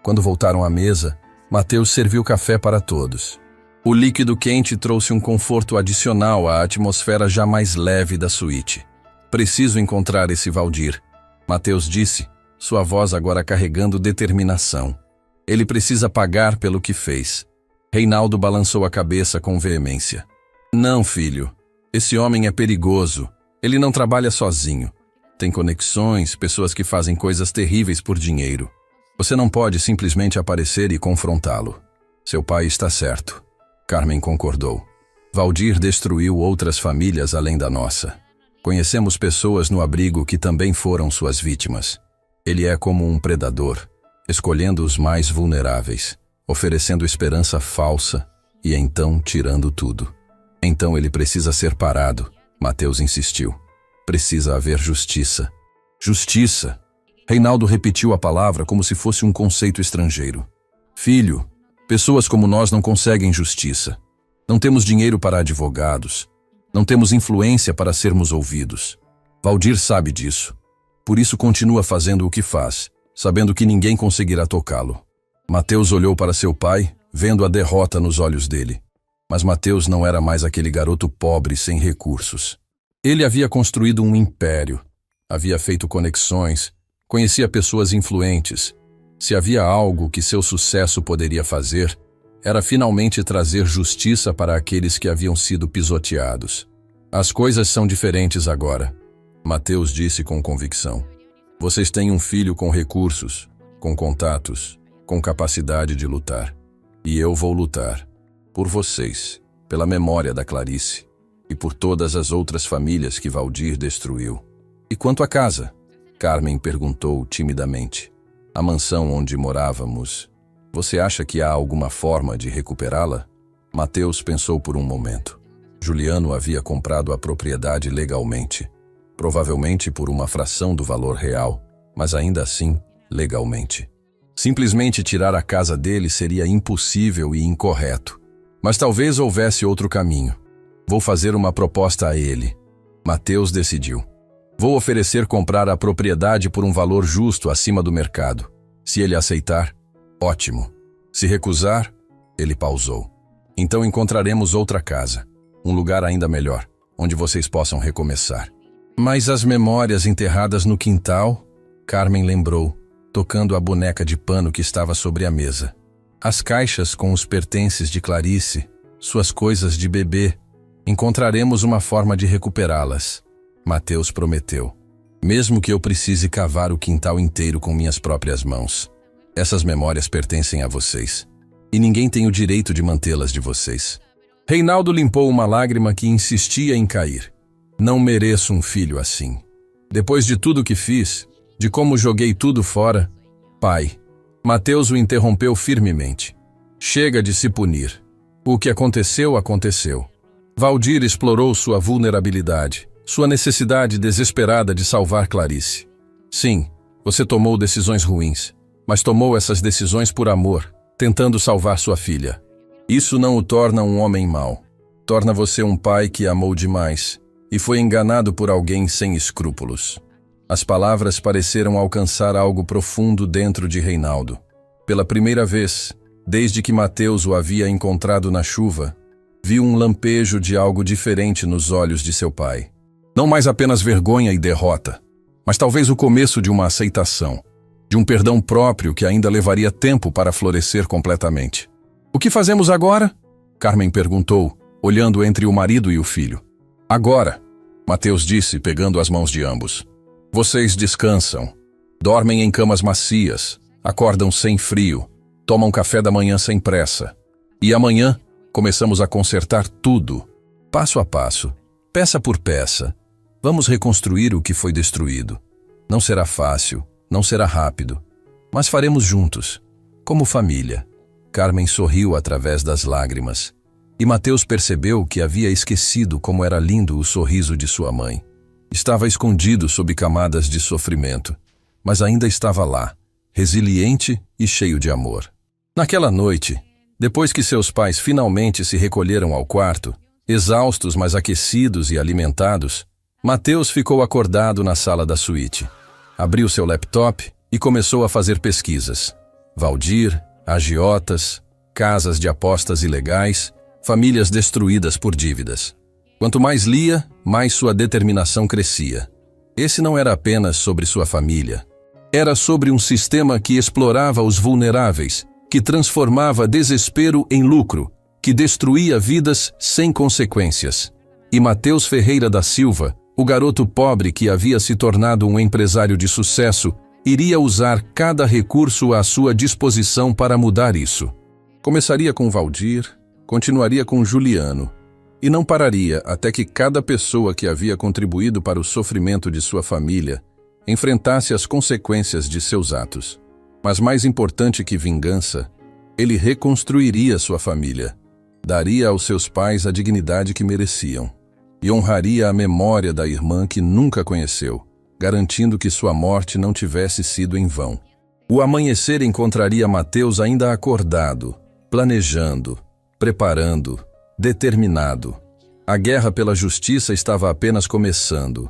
Quando voltaram à mesa, Mateus serviu café para todos. O líquido quente trouxe um conforto adicional à atmosfera já mais leve da suíte. Preciso encontrar esse Valdir, Mateus disse, sua voz agora carregando determinação. Ele precisa pagar pelo que fez. Reinaldo balançou a cabeça com veemência. Não, filho. Esse homem é perigoso. Ele não trabalha sozinho. Tem conexões, pessoas que fazem coisas terríveis por dinheiro. Você não pode simplesmente aparecer e confrontá-lo. Seu pai está certo. Carmen concordou. Valdir destruiu outras famílias além da nossa. Conhecemos pessoas no abrigo que também foram suas vítimas. Ele é como um predador, escolhendo os mais vulneráveis, oferecendo esperança falsa e então tirando tudo. Então ele precisa ser parado, Mateus insistiu. Precisa haver justiça. Justiça! Reinaldo repetiu a palavra como se fosse um conceito estrangeiro. Filho, pessoas como nós não conseguem justiça. Não temos dinheiro para advogados. Não temos influência para sermos ouvidos. Valdir sabe disso. Por isso continua fazendo o que faz, sabendo que ninguém conseguirá tocá-lo. Mateus olhou para seu pai, vendo a derrota nos olhos dele. Mas Mateus não era mais aquele garoto pobre sem recursos. Ele havia construído um império, havia feito conexões, conhecia pessoas influentes. Se havia algo que seu sucesso poderia fazer, era finalmente trazer justiça para aqueles que haviam sido pisoteados. As coisas são diferentes agora, Mateus disse com convicção. Vocês têm um filho com recursos, com contatos, com capacidade de lutar. E eu vou lutar. Por vocês, pela memória da Clarice e por todas as outras famílias que Valdir destruiu. E quanto à casa? Carmen perguntou timidamente. A mansão onde morávamos. Você acha que há alguma forma de recuperá-la? Mateus pensou por um momento. Juliano havia comprado a propriedade legalmente. Provavelmente por uma fração do valor real, mas ainda assim, legalmente. Simplesmente tirar a casa dele seria impossível e incorreto. Mas talvez houvesse outro caminho. Vou fazer uma proposta a ele. Mateus decidiu. Vou oferecer comprar a propriedade por um valor justo acima do mercado. Se ele aceitar, ótimo. Se recusar, ele pausou. Então encontraremos outra casa, um lugar ainda melhor, onde vocês possam recomeçar. Mas as memórias enterradas no quintal, Carmen lembrou, tocando a boneca de pano que estava sobre a mesa. As caixas com os pertences de Clarice, suas coisas de bebê, encontraremos uma forma de recuperá-las. Mateus prometeu. Mesmo que eu precise cavar o quintal inteiro com minhas próprias mãos. Essas memórias pertencem a vocês. E ninguém tem o direito de mantê-las de vocês. Reinaldo limpou uma lágrima que insistia em cair. Não mereço um filho assim. Depois de tudo que fiz, de como joguei tudo fora, pai. Mateus o interrompeu firmemente. Chega de se punir. O que aconteceu, aconteceu. Valdir explorou sua vulnerabilidade, sua necessidade desesperada de salvar Clarice. Sim, você tomou decisões ruins, mas tomou essas decisões por amor, tentando salvar sua filha. Isso não o torna um homem mau. Torna você um pai que amou demais e foi enganado por alguém sem escrúpulos. As palavras pareceram alcançar algo profundo dentro de Reinaldo. Pela primeira vez, desde que Mateus o havia encontrado na chuva, viu um lampejo de algo diferente nos olhos de seu pai. Não mais apenas vergonha e derrota, mas talvez o começo de uma aceitação, de um perdão próprio que ainda levaria tempo para florescer completamente. "O que fazemos agora?" Carmen perguntou, olhando entre o marido e o filho. "Agora", Mateus disse, pegando as mãos de ambos. "Vocês descansam, dormem em camas macias, acordam sem frio, tomam café da manhã sem pressa. E amanhã começamos a consertar tudo, passo a passo, peça por peça. Vamos reconstruir o que foi destruído. Não será fácil, não será rápido, mas faremos juntos, como família." Carmen sorriu através das lágrimas, e Mateus percebeu que havia esquecido como era lindo o sorriso de sua mãe. Estava escondido sob camadas de sofrimento, mas ainda estava lá, resiliente e cheio de amor. Naquela noite, depois que seus pais finalmente se recolheram ao quarto, exaustos mas aquecidos e alimentados, Mateus ficou acordado na sala da suíte. Abriu seu laptop e começou a fazer pesquisas. Valdir, agiotas, casas de apostas ilegais, famílias destruídas por dívidas. Quanto mais lia, mais sua determinação crescia. Esse não era apenas sobre sua família. Era sobre um sistema que explorava os vulneráveis, que transformava desespero em lucro, que destruía vidas sem consequências. E Mateus Ferreira da Silva, o garoto pobre que havia se tornado um empresário de sucesso, iria usar cada recurso à sua disposição para mudar isso. Começaria com Valdir, continuaria com Juliano, e não pararia até que cada pessoa que havia contribuído para o sofrimento de sua família enfrentasse as consequências de seus atos. Mas mais importante que vingança, ele reconstruiria sua família, daria aos seus pais a dignidade que mereciam e honraria a memória da irmã que nunca conheceu, garantindo que sua morte não tivesse sido em vão. O amanhecer encontraria Mateus ainda acordado, planejando, preparando, determinado. A guerra pela justiça estava apenas começando.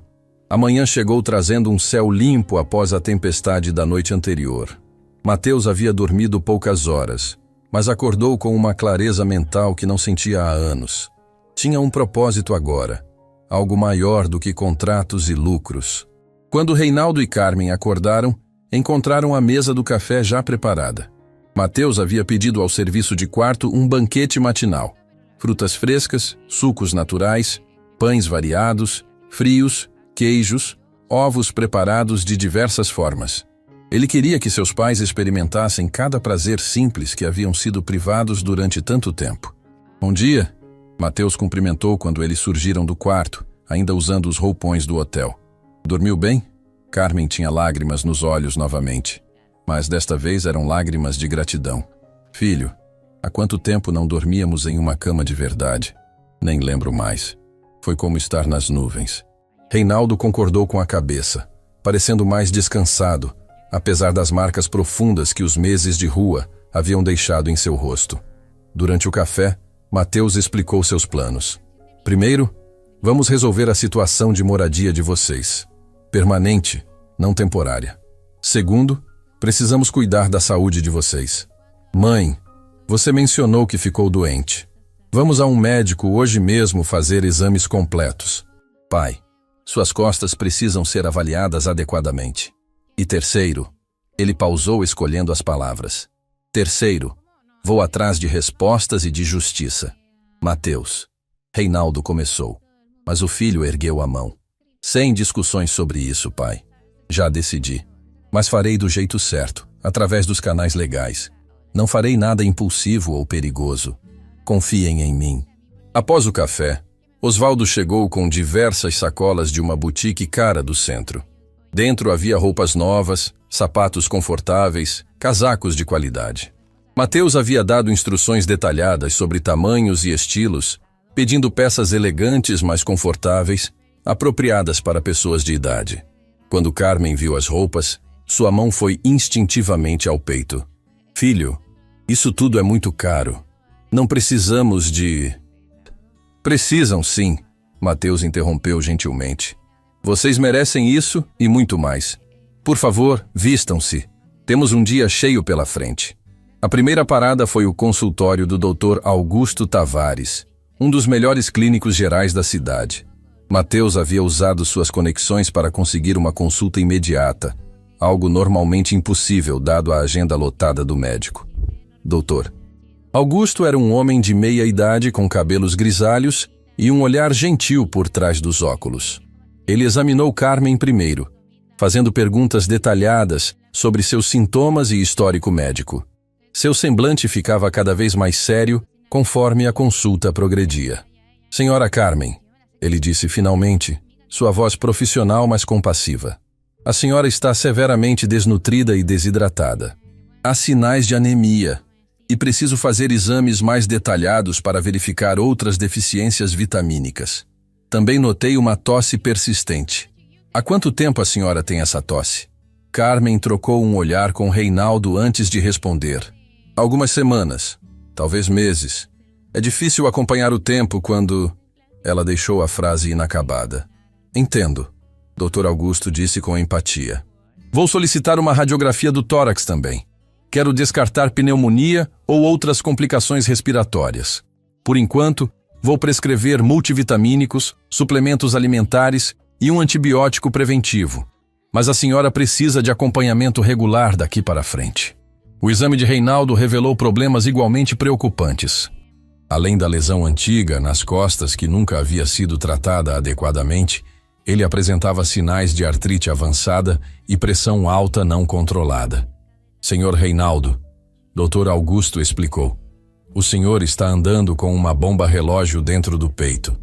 A manhã chegou trazendo um céu limpo após a tempestade da noite anterior. Mateus havia dormido poucas horas, mas acordou com uma clareza mental que não sentia há anos. Tinha um propósito agora, algo maior do que contratos e lucros. Quando Reinaldo e Carmen acordaram, encontraram a mesa do café já preparada. Mateus havia pedido ao serviço de quarto um banquete matinal. Frutas frescas, sucos naturais, pães variados, frios, queijos, ovos preparados de diversas formas. Ele queria que seus pais experimentassem cada prazer simples que haviam sido privados durante tanto tempo. "Bom dia", Mateus cumprimentou quando eles surgiram do quarto, ainda usando os roupões do hotel. "Dormiu bem?" Carmen tinha lágrimas nos olhos novamente, mas desta vez eram lágrimas de gratidão. "Filho, há quanto tempo não dormíamos em uma cama de verdade? Nem lembro mais. Foi como estar nas nuvens." Reinaldo concordou com a cabeça, parecendo mais descansado, apesar das marcas profundas que os meses de rua haviam deixado em seu rosto. Durante o café, Mateus explicou seus planos. "Primeiro, vamos resolver a situação de moradia de vocês. Permanente, não temporária. Segundo, precisamos cuidar da saúde de vocês. Mãe, você mencionou que ficou doente. Vamos a um médico hoje mesmo fazer exames completos. Pai, suas costas precisam ser avaliadas adequadamente. E terceiro", ele pausou escolhendo as palavras. "Terceiro, vou atrás de respostas e de justiça." "Mateus", Reinaldo começou, mas o filho ergueu a mão. "Sem discussões sobre isso, pai. Já decidi. Mas farei do jeito certo, através dos canais legais. Não farei nada impulsivo ou perigoso. Confiem em mim." Após o café, Osvaldo chegou com diversas sacolas de uma boutique cara do centro. Dentro havia roupas novas, sapatos confortáveis, casacos de qualidade. Mateus havia dado instruções detalhadas sobre tamanhos e estilos, pedindo peças elegantes, mas confortáveis, apropriadas para pessoas de idade. Quando Carmen viu as roupas, sua mão foi instintivamente ao peito. Filho, isso tudo é muito caro. Não precisamos de... Precisam sim, Mateus interrompeu gentilmente. Vocês merecem isso e muito mais. Por favor, vistam-se. Temos um dia cheio pela frente. A primeira parada foi o consultório do Dr. Augusto Tavares, um dos melhores clínicos gerais da cidade. Mateus havia usado suas conexões para conseguir uma consulta imediata, algo normalmente impossível dado a agenda lotada do médico. Doutor. Augusto era um homem de meia idade com cabelos grisalhos e um olhar gentil por trás dos óculos. Ele examinou Carmen primeiro, fazendo perguntas detalhadas sobre seus sintomas e histórico médico. Seu semblante ficava cada vez mais sério conforme a consulta progredia. Senhora Carmen, ele disse finalmente, sua voz profissional mas compassiva. A senhora está severamente desnutrida e desidratada. Há sinais de anemia e preciso fazer exames mais detalhados para verificar outras deficiências vitamínicas. Também notei uma tosse persistente. Há quanto tempo a senhora tem essa tosse? Carmen trocou um olhar com Reinaldo antes de responder. Algumas semanas, talvez meses. É difícil acompanhar o tempo quando... Ela deixou a frase inacabada. Entendo, Dr. Augusto disse com empatia. Vou solicitar uma radiografia do tórax também. Quero descartar pneumonia ou outras complicações respiratórias. Por enquanto, vou prescrever multivitamínicos, suplementos alimentares e um antibiótico preventivo. Mas a senhora precisa de acompanhamento regular daqui para frente. O exame de Reinaldo revelou problemas igualmente preocupantes. Além da lesão antiga nas costas que nunca havia sido tratada adequadamente, ele apresentava sinais de artrite avançada e pressão alta não controlada. Senhor Reinaldo, Dr. Augusto explicou, o senhor está andando com uma bomba relógio dentro do peito.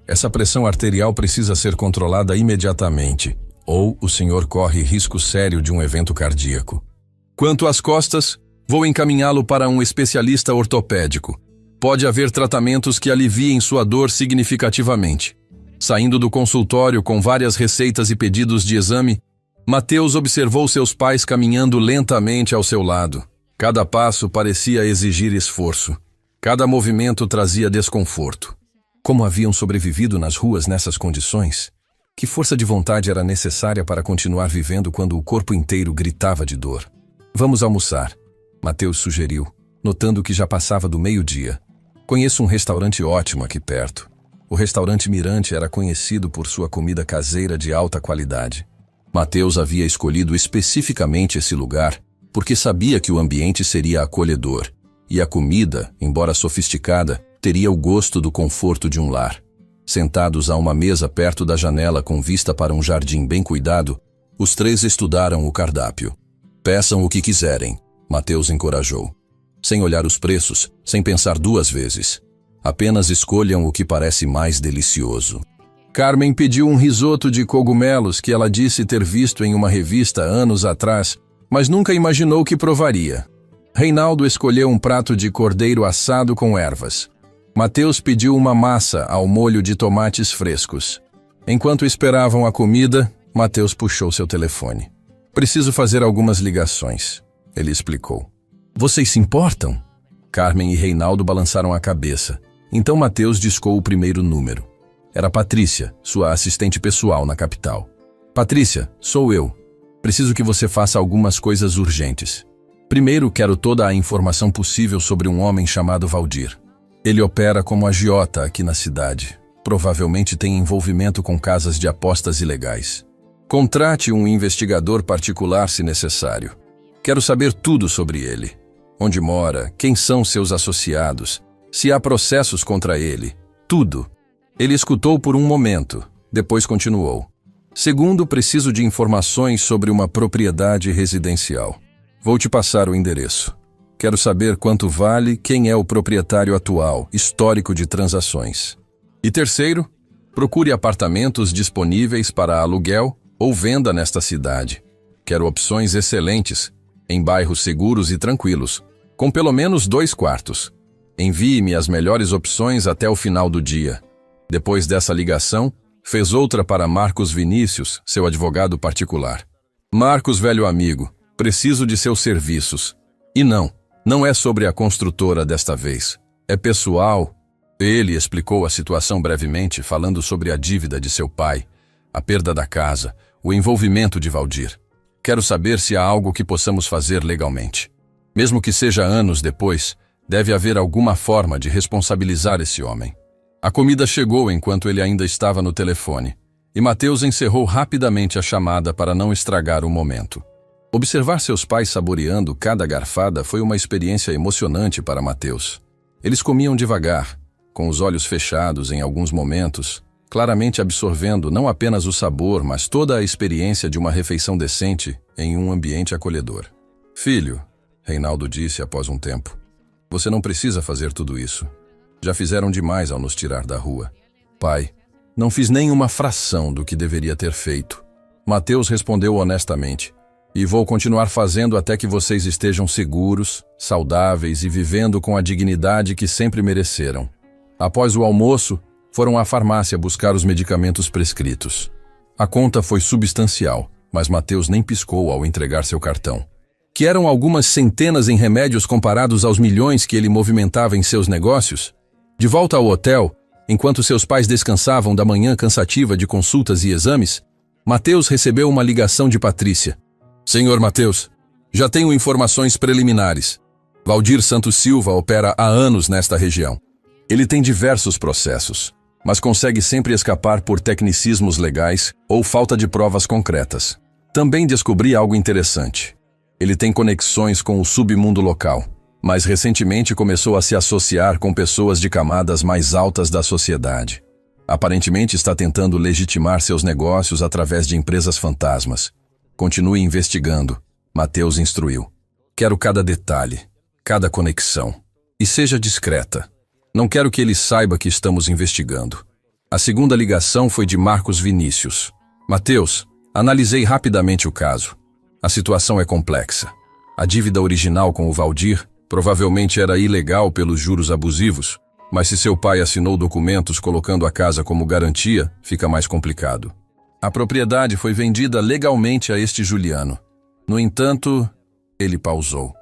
Essa pressão arterial precisa ser controlada imediatamente, ou o senhor corre risco sério de um evento cardíaco. Quanto às costas, vou encaminhá-lo para um especialista ortopédico. Pode haver tratamentos que aliviem sua dor significativamente. Saindo do consultório com várias receitas e pedidos de exame, Mateus observou seus pais caminhando lentamente ao seu lado. Cada passo parecia exigir esforço. Cada movimento trazia desconforto. Como haviam sobrevivido nas ruas nessas condições? Que força de vontade era necessária para continuar vivendo quando o corpo inteiro gritava de dor? Vamos almoçar, Mateus sugeriu, notando que já passava do meio-dia. Conheço um restaurante ótimo aqui perto. O restaurante Mirante era conhecido por sua comida caseira de alta qualidade. Mateus havia escolhido especificamente esse lugar porque sabia que o ambiente seria acolhedor e a comida, embora sofisticada, teria o gosto do conforto de um lar. Sentados a uma mesa perto da janela com vista para um jardim bem cuidado, os três estudaram o cardápio. Peçam o que quiserem, Mateus encorajou. Sem olhar os preços, sem pensar duas vezes. Apenas escolham o que parece mais delicioso. Carmen pediu um risoto de cogumelos que ela disse ter visto em uma revista anos atrás, mas nunca imaginou que provaria. Reinaldo escolheu um prato de cordeiro assado com ervas. Mateus pediu uma massa ao molho de tomates frescos. Enquanto esperavam a comida, Mateus puxou seu telefone. Preciso fazer algumas ligações, ele explicou. Vocês se importam? Carmen e Reinaldo balançaram a cabeça. Então Mateus discou o primeiro número. Era Patrícia, sua assistente pessoal na capital. Patrícia, sou eu. Preciso que você faça algumas coisas urgentes. Primeiro, quero toda a informação possível sobre um homem chamado Valdir. Ele opera como agiota aqui na cidade. Provavelmente tem envolvimento com casas de apostas ilegais. Contrate um investigador particular se necessário. Quero saber tudo sobre ele. Onde mora, quem são seus associados, se há processos contra ele, tudo. Ele escutou por um momento, depois continuou. Segundo, preciso de informações sobre uma propriedade residencial. Vou te passar o endereço. Quero saber quanto vale, quem é o proprietário atual, histórico de transações. E terceiro, procure apartamentos disponíveis para aluguel ou venda nesta cidade. Quero opções excelentes, em bairros seguros e tranquilos, com pelo menos 2 quartos. Envie-me as melhores opções até o final do dia. Depois dessa ligação, fez outra para Marcos Vinícius, seu advogado particular. Marcos, velho amigo, preciso de seus serviços. E não é sobre a construtora desta vez. É pessoal. Ele explicou a situação brevemente, falando sobre a dívida de seu pai, a perda da casa, o envolvimento de Valdir. Quero saber se há algo que possamos fazer legalmente. Mesmo que seja anos depois, deve haver alguma forma de responsabilizar esse homem. A comida chegou enquanto ele ainda estava no telefone, e Mateus encerrou rapidamente a chamada para não estragar o momento. Observar seus pais saboreando cada garfada foi uma experiência emocionante para Mateus. Eles comiam devagar, com os olhos fechados em alguns momentos, claramente absorvendo não apenas o sabor, mas toda a experiência de uma refeição decente em um ambiente acolhedor. Filho, Reinaldo disse após um tempo, você não precisa fazer tudo isso. Já fizeram demais ao nos tirar da rua. Pai, não fiz nem uma fração do que deveria ter feito. Mateus respondeu honestamente. E vou continuar fazendo até que vocês estejam seguros, saudáveis e vivendo com a dignidade que sempre mereceram. Após o almoço, foram à farmácia buscar os medicamentos prescritos. A conta foi substancial, mas Mateus nem piscou ao entregar seu cartão. Que eram algumas centenas em remédios comparados aos milhões que ele movimentava em seus negócios? De volta ao hotel, enquanto seus pais descansavam da manhã cansativa de consultas e exames, Mateus recebeu uma ligação de Patrícia. Senhor Mateus, já tenho informações preliminares. Valdir Santos Silva opera há anos nesta região. Ele tem diversos processos, mas consegue sempre escapar por tecnicismos legais ou falta de provas concretas. Também descobri algo interessante. Ele tem conexões com o submundo local, mas recentemente começou a se associar com pessoas de camadas mais altas da sociedade. Aparentemente está tentando legitimar seus negócios através de empresas fantasmas. Continue investigando, Mateus instruiu. Quero cada detalhe, cada conexão. E seja discreta. Não quero que ele saiba que estamos investigando. A segunda ligação foi de Marcos Vinícius. Mateus, analisei rapidamente o caso. A situação é complexa. A dívida original com o Valdir provavelmente era ilegal pelos juros abusivos, mas se seu pai assinou documentos colocando a casa como garantia, fica mais complicado. A propriedade foi vendida legalmente a este Juliano. No entanto, ele pausou.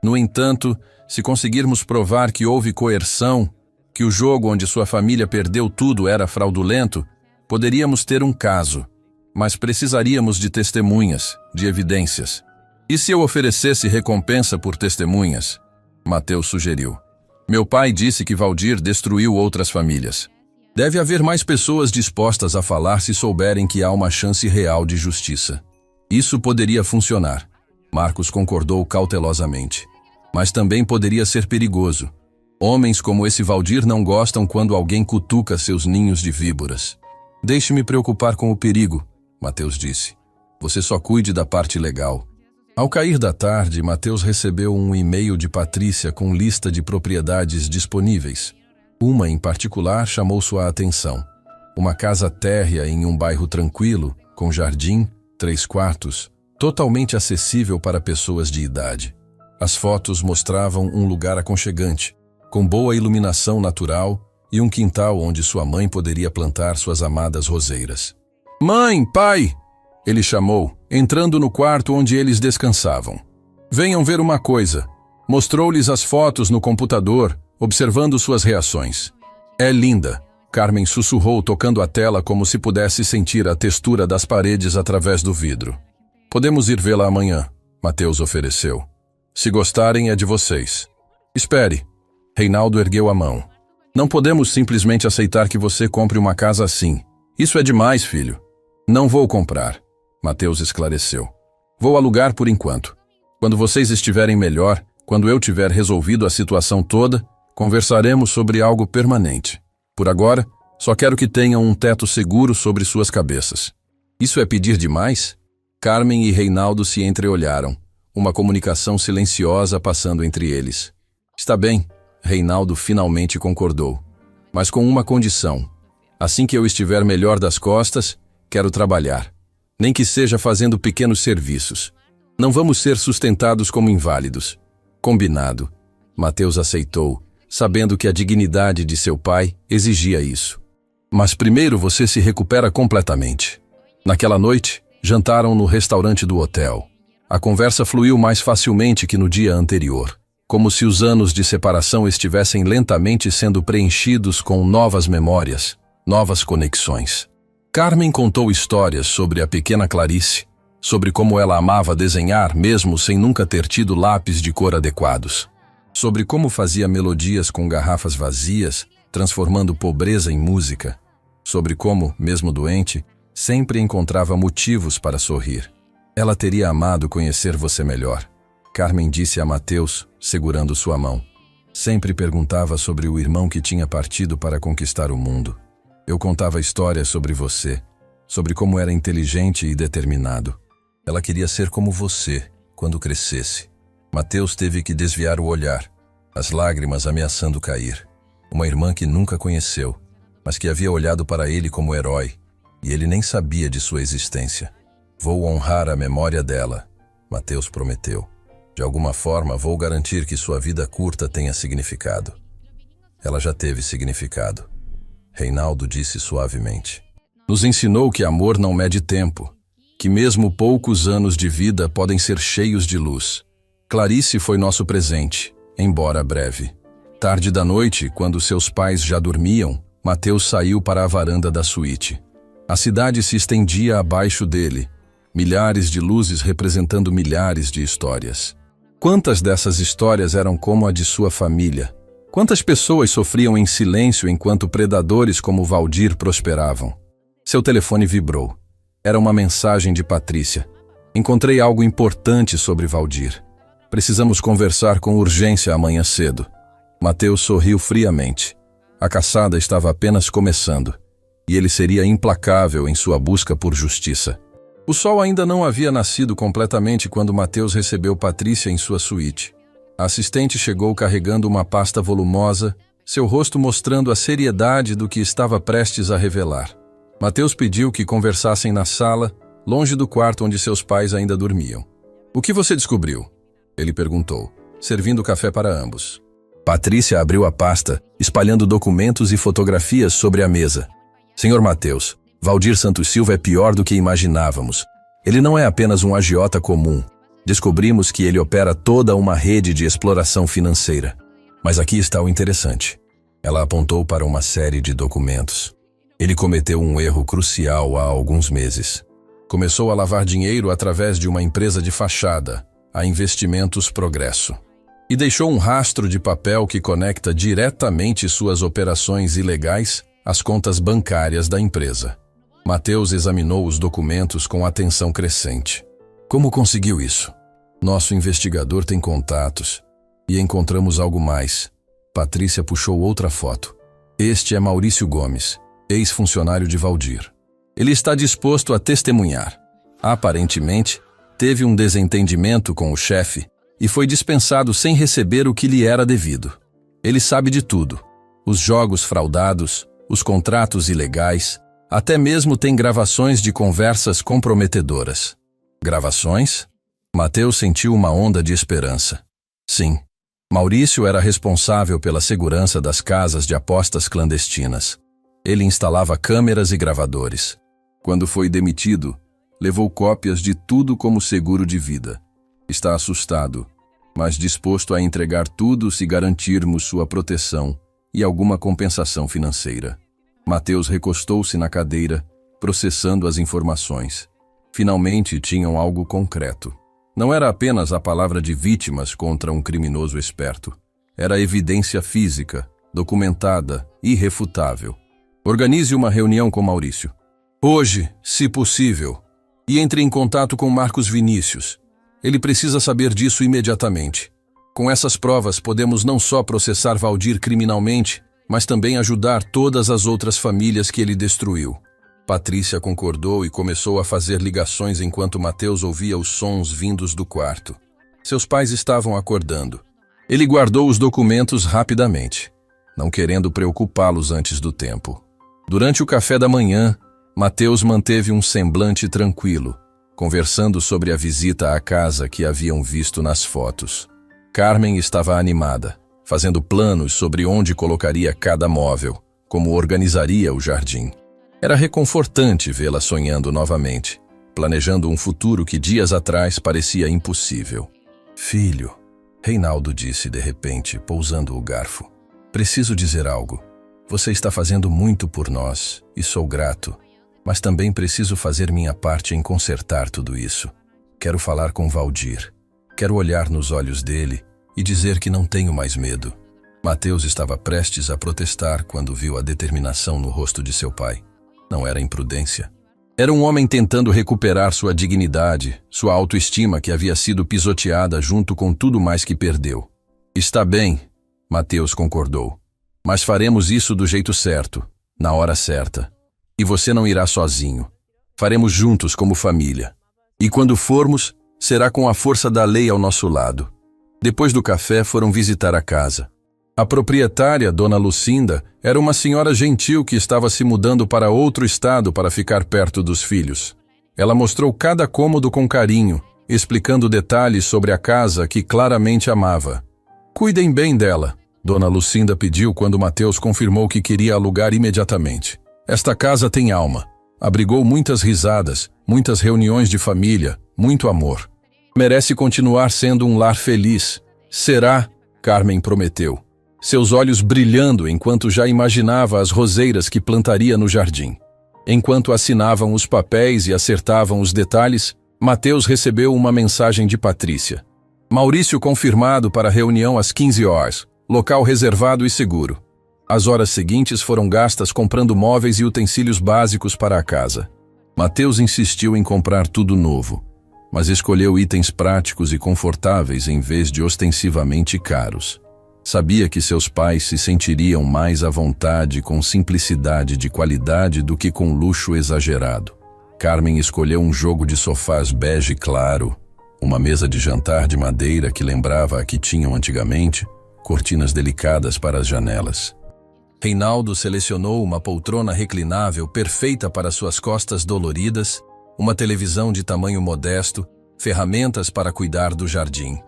No entanto, se conseguirmos provar que houve coerção, que o jogo onde sua família perdeu tudo era fraudulento, poderíamos ter um caso, mas precisaríamos de testemunhas, de evidências. E se eu oferecesse recompensa por testemunhas? Mateus sugeriu. Meu pai disse que Valdir destruiu outras famílias. Deve haver mais pessoas dispostas a falar se souberem que há uma chance real de justiça. Isso poderia funcionar. Marcos concordou cautelosamente. Mas também poderia ser perigoso. Homens como esse Valdir não gostam quando alguém cutuca seus ninhos de víboras. Deixe-me preocupar com o perigo, Mateus disse. Você só cuide da parte legal. Ao cair da tarde, Mateus recebeu um e-mail de Patrícia com lista de propriedades disponíveis. Uma em particular chamou sua atenção. Uma casa térrea em um bairro tranquilo, com jardim, 3 quartos, totalmente acessível para pessoas de idade. As fotos mostravam um lugar aconchegante, com boa iluminação natural e um quintal onde sua mãe poderia plantar suas amadas roseiras. Mãe, pai! Ele chamou, entrando no quarto onde eles descansavam. Venham ver uma coisa. Mostrou-lhes as fotos no computador, observando suas reações. É linda, Carmen sussurrou tocando a tela como se pudesse sentir a textura das paredes através do vidro. Podemos ir vê-la amanhã, Mateus ofereceu. Se gostarem, é de vocês. Espere. Reinaldo ergueu a mão. Não podemos simplesmente aceitar que você compre uma casa assim. Isso é demais, filho. Não vou comprar, Mateus esclareceu. Vou alugar por enquanto. Quando vocês estiverem melhor, quando eu tiver resolvido a situação toda, conversaremos sobre algo permanente. Por agora, só quero que tenham um teto seguro sobre suas cabeças. Isso é pedir demais? Carmen e Reinaldo se entreolharam, uma comunicação silenciosa passando entre eles. Está bem, Reinaldo finalmente concordou. Mas com uma condição. Assim que eu estiver melhor das costas, quero trabalhar. Nem que seja fazendo pequenos serviços. Não vamos ser sustentados como inválidos. Combinado. Mateus aceitou, sabendo que a dignidade de seu pai exigia isso. Mas primeiro você se recupera completamente. Naquela noite, jantaram no restaurante do hotel. A conversa fluiu mais facilmente que no dia anterior, como se os anos de separação estivessem lentamente sendo preenchidos com novas memórias, novas conexões. Carmen contou histórias sobre a pequena Clarice, sobre como ela amava desenhar mesmo sem nunca ter tido lápis de cor adequados, sobre como fazia melodias com garrafas vazias, transformando pobreza em música, sobre como, mesmo doente, sempre encontrava motivos para sorrir. Ela teria amado conhecer você melhor, Carmen disse a Mateus, segurando sua mão. Sempre perguntava sobre o irmão que tinha partido para conquistar o mundo. Eu contava histórias sobre você, sobre como era inteligente e determinado. Ela queria ser como você, quando crescesse. Mateus teve que desviar o olhar, as lágrimas ameaçando cair. Uma irmã que nunca conheceu, mas que havia olhado para ele como herói, e ele nem sabia de sua existência. Vou honrar a memória dela, Mateus prometeu. De alguma forma, vou garantir que sua vida curta tenha significado. Ela já teve significado. Reinaldo disse suavemente. Nos ensinou que amor não mede tempo, que mesmo poucos anos de vida podem ser cheios de luz. Clarice foi nosso presente, embora breve. Tarde da noite, quando seus pais já dormiam, Mateus saiu para a varanda da suíte. A cidade se estendia abaixo dele, milhares de luzes representando milhares de histórias. Quantas dessas histórias eram como a de sua família? Quantas pessoas sofriam em silêncio enquanto predadores como Valdir prosperavam? Seu telefone vibrou. Era uma mensagem de Patrícia. Encontrei algo importante sobre Valdir. Precisamos conversar com urgência amanhã cedo. Mateus sorriu friamente. A caçada estava apenas começando, e ele seria implacável em sua busca por justiça. O sol ainda não havia nascido completamente quando Mateus recebeu Patrícia em sua suíte. A assistente chegou carregando uma pasta volumosa, seu rosto mostrando a seriedade do que estava prestes a revelar. Mateus pediu que conversassem na sala, longe do quarto onde seus pais ainda dormiam. "O que você descobriu?" ele perguntou, servindo café para ambos. Patrícia abriu a pasta, espalhando documentos e fotografias sobre a mesa. "Senhor Mateus, Valdir Santos Silva é pior do que imaginávamos. Ele não é apenas um agiota comum. Descobrimos que ele opera toda uma rede de exploração financeira. Mas aqui está o interessante." Ela apontou para uma série de documentos. "Ele cometeu um erro crucial há alguns meses. Começou a lavar dinheiro através de uma empresa de fachada, a Investimentos Progresso, e deixou um rastro de papel que conecta diretamente suas operações ilegais às contas bancárias da empresa." Mateus examinou os documentos com atenção crescente. "Como conseguiu isso?" "Nosso investigador tem contatos. E encontramos algo mais." Patrícia puxou outra foto. "Este é Maurício Gomes, ex-funcionário de Valdir. Ele está disposto a testemunhar. Aparentemente, teve um desentendimento com o chefe e foi dispensado sem receber o que lhe era devido. Ele sabe de tudo. Os jogos fraudados, os contratos ilegais, até mesmo tem gravações de conversas comprometedoras." "Gravações?" Mateus sentiu uma onda de esperança. Sim, Maurício era responsável pela segurança das casas de apostas clandestinas. Ele instalava câmeras e gravadores. Quando foi demitido, levou cópias de tudo como seguro de vida. Está assustado, mas disposto a entregar tudo se garantirmos sua proteção e alguma compensação financeira. Mateus recostou-se na cadeira, processando as informações. Finalmente tinham algo concreto. Não era apenas a palavra de vítimas contra um criminoso esperto. Era evidência física, documentada, irrefutável. "Organize uma reunião com Maurício. Hoje, se possível. E entre em contato com Marcos Vinícius. Ele precisa saber disso imediatamente. Com essas provas, podemos não só processar Valdir criminalmente, mas também ajudar todas as outras famílias que ele destruiu." Patrícia concordou e começou a fazer ligações enquanto Mateus ouvia os sons vindos do quarto. Seus pais estavam acordando. Ele guardou os documentos rapidamente, não querendo preocupá-los antes do tempo. Durante o café da manhã, Mateus manteve um semblante tranquilo, conversando sobre a visita à casa que haviam visto nas fotos. Carmen estava animada, fazendo planos sobre onde colocaria cada móvel, como organizaria o jardim. Era reconfortante vê-la sonhando novamente, planejando um futuro que dias atrás parecia impossível. Filho, Reinaldo disse de repente, pousando o garfo. Preciso dizer algo. Você está fazendo muito por nós, e sou grato, mas também preciso fazer minha parte em consertar tudo isso. Quero falar com Valdir. Quero olhar nos olhos dele e dizer que não tenho mais medo. Mateus estava prestes a protestar quando viu a determinação no rosto de seu pai. Não era imprudência. Era um homem tentando recuperar sua dignidade, sua autoestima que havia sido pisoteada junto com tudo mais que perdeu. Está bem, Mateus concordou. Mas faremos isso do jeito certo, na hora certa. E você não irá sozinho. Faremos juntos como família. E quando formos, será com a força da lei ao nosso lado. Depois do café, foram visitar a casa. A proprietária, Dona Lucinda, era uma senhora gentil que estava se mudando para outro estado para ficar perto dos filhos. Ela mostrou cada cômodo com carinho, explicando detalhes sobre a casa que claramente amava. Cuidem bem dela, Dona Lucinda pediu quando Mateus confirmou que queria alugar imediatamente. Esta casa tem alma. Abrigou muitas risadas, muitas reuniões de família, muito amor. Merece continuar sendo um lar feliz. Será, Carmen prometeu, seus olhos brilhando enquanto já imaginava as roseiras que plantaria no jardim. Enquanto assinavam os papéis e acertavam os detalhes, Mateus recebeu uma mensagem de Patrícia. Maurício confirmado para a reunião às 15 horas. Local reservado e seguro. As horas seguintes foram gastas comprando móveis e utensílios básicos para a casa. Mateus insistiu em comprar tudo novo, mas escolheu itens práticos e confortáveis em vez de ostensivamente caros. Sabia que seus pais se sentiriam mais à vontade com simplicidade de qualidade do que com luxo exagerado. Carmen escolheu um jogo de sofás bege claro, uma mesa de jantar de madeira que lembrava a que tinham antigamente, cortinas delicadas para as janelas. Reinaldo selecionou uma poltrona reclinável perfeita para suas costas doloridas, uma televisão de tamanho modesto, ferramentas para cuidar do jardim.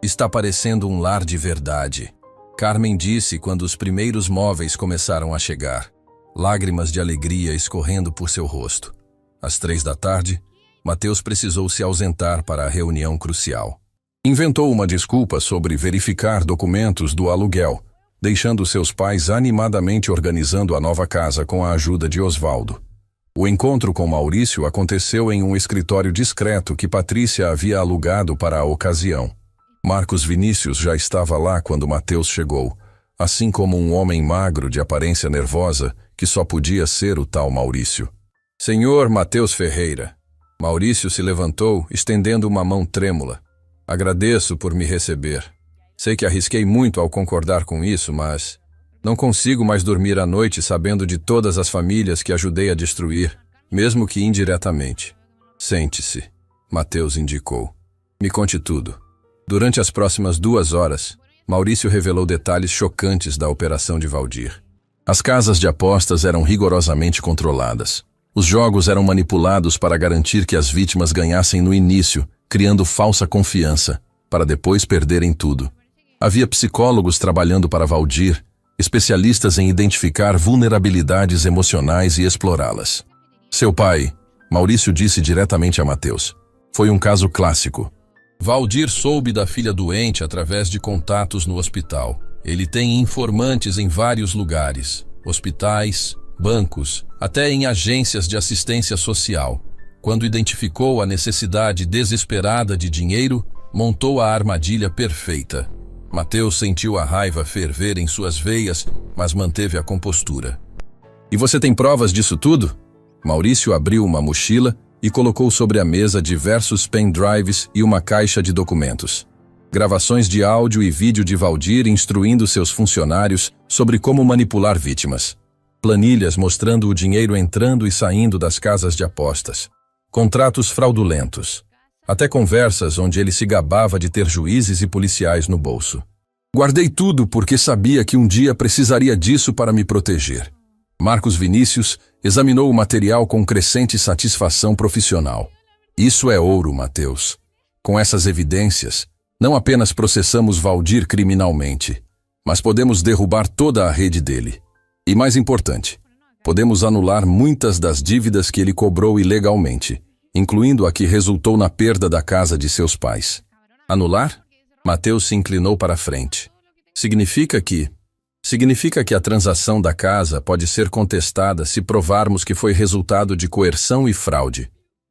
Está parecendo um lar de verdade, Carmen disse quando os primeiros móveis começaram a chegar, lágrimas de alegria escorrendo por seu rosto. Às 3 da tarde, Mateus precisou se ausentar para a reunião crucial. Inventou uma desculpa sobre verificar documentos do aluguel, deixando seus pais animadamente organizando a nova casa com a ajuda de Osvaldo. O encontro com Maurício aconteceu em um escritório discreto que Patrícia havia alugado para a ocasião. Marcos Vinícius já estava lá quando Mateus chegou, assim como um homem magro de aparência nervosa que só podia ser o tal Maurício. Senhor Mateus Ferreira. Maurício se levantou, estendendo uma mão trêmula. Agradeço por me receber. Sei que arrisquei muito ao concordar com isso, mas não consigo mais dormir à noite sabendo de todas as famílias que ajudei a destruir, mesmo que indiretamente. Sente-se, Mateus indicou. Me conte tudo. Durante as próximas 2 horas, Maurício revelou detalhes chocantes da operação de Valdir. As casas de apostas eram rigorosamente controladas. Os jogos eram manipulados para garantir que as vítimas ganhassem no início, criando falsa confiança, para depois perderem tudo. Havia psicólogos trabalhando para Valdir, especialistas em identificar vulnerabilidades emocionais e explorá-las. Seu pai, Maurício disse diretamente a Mateus, foi um caso clássico. Valdir soube da filha doente através de contatos no hospital. Ele tem informantes em vários lugares, hospitais, bancos, até em agências de assistência social. Quando identificou a necessidade desesperada de dinheiro, montou a armadilha perfeita. Mateus sentiu a raiva ferver em suas veias, mas manteve a compostura. E você tem provas disso tudo? Maurício abriu uma mochila e colocou sobre a mesa diversos pendrives e uma caixa de documentos. Gravações de áudio e vídeo de Valdir instruindo seus funcionários sobre como manipular vítimas. Planilhas mostrando o dinheiro entrando e saindo das casas de apostas. Contratos fraudulentos. Até conversas onde ele se gabava de ter juízes e policiais no bolso. Guardei tudo porque sabia que um dia precisaria disso para me proteger. Marcos Vinícius examinou o material com crescente satisfação profissional. Isso é ouro, Mateus. Com essas evidências, não apenas processamos Valdir criminalmente, Mas podemos derrubar toda a rede dele. E mais importante, podemos anular muitas das dívidas que ele cobrou ilegalmente, incluindo a que resultou na perda da casa de seus pais. Anular? Mateus se inclinou para a frente. Significa que a transação da casa pode ser contestada se provarmos que foi resultado de coerção e fraude.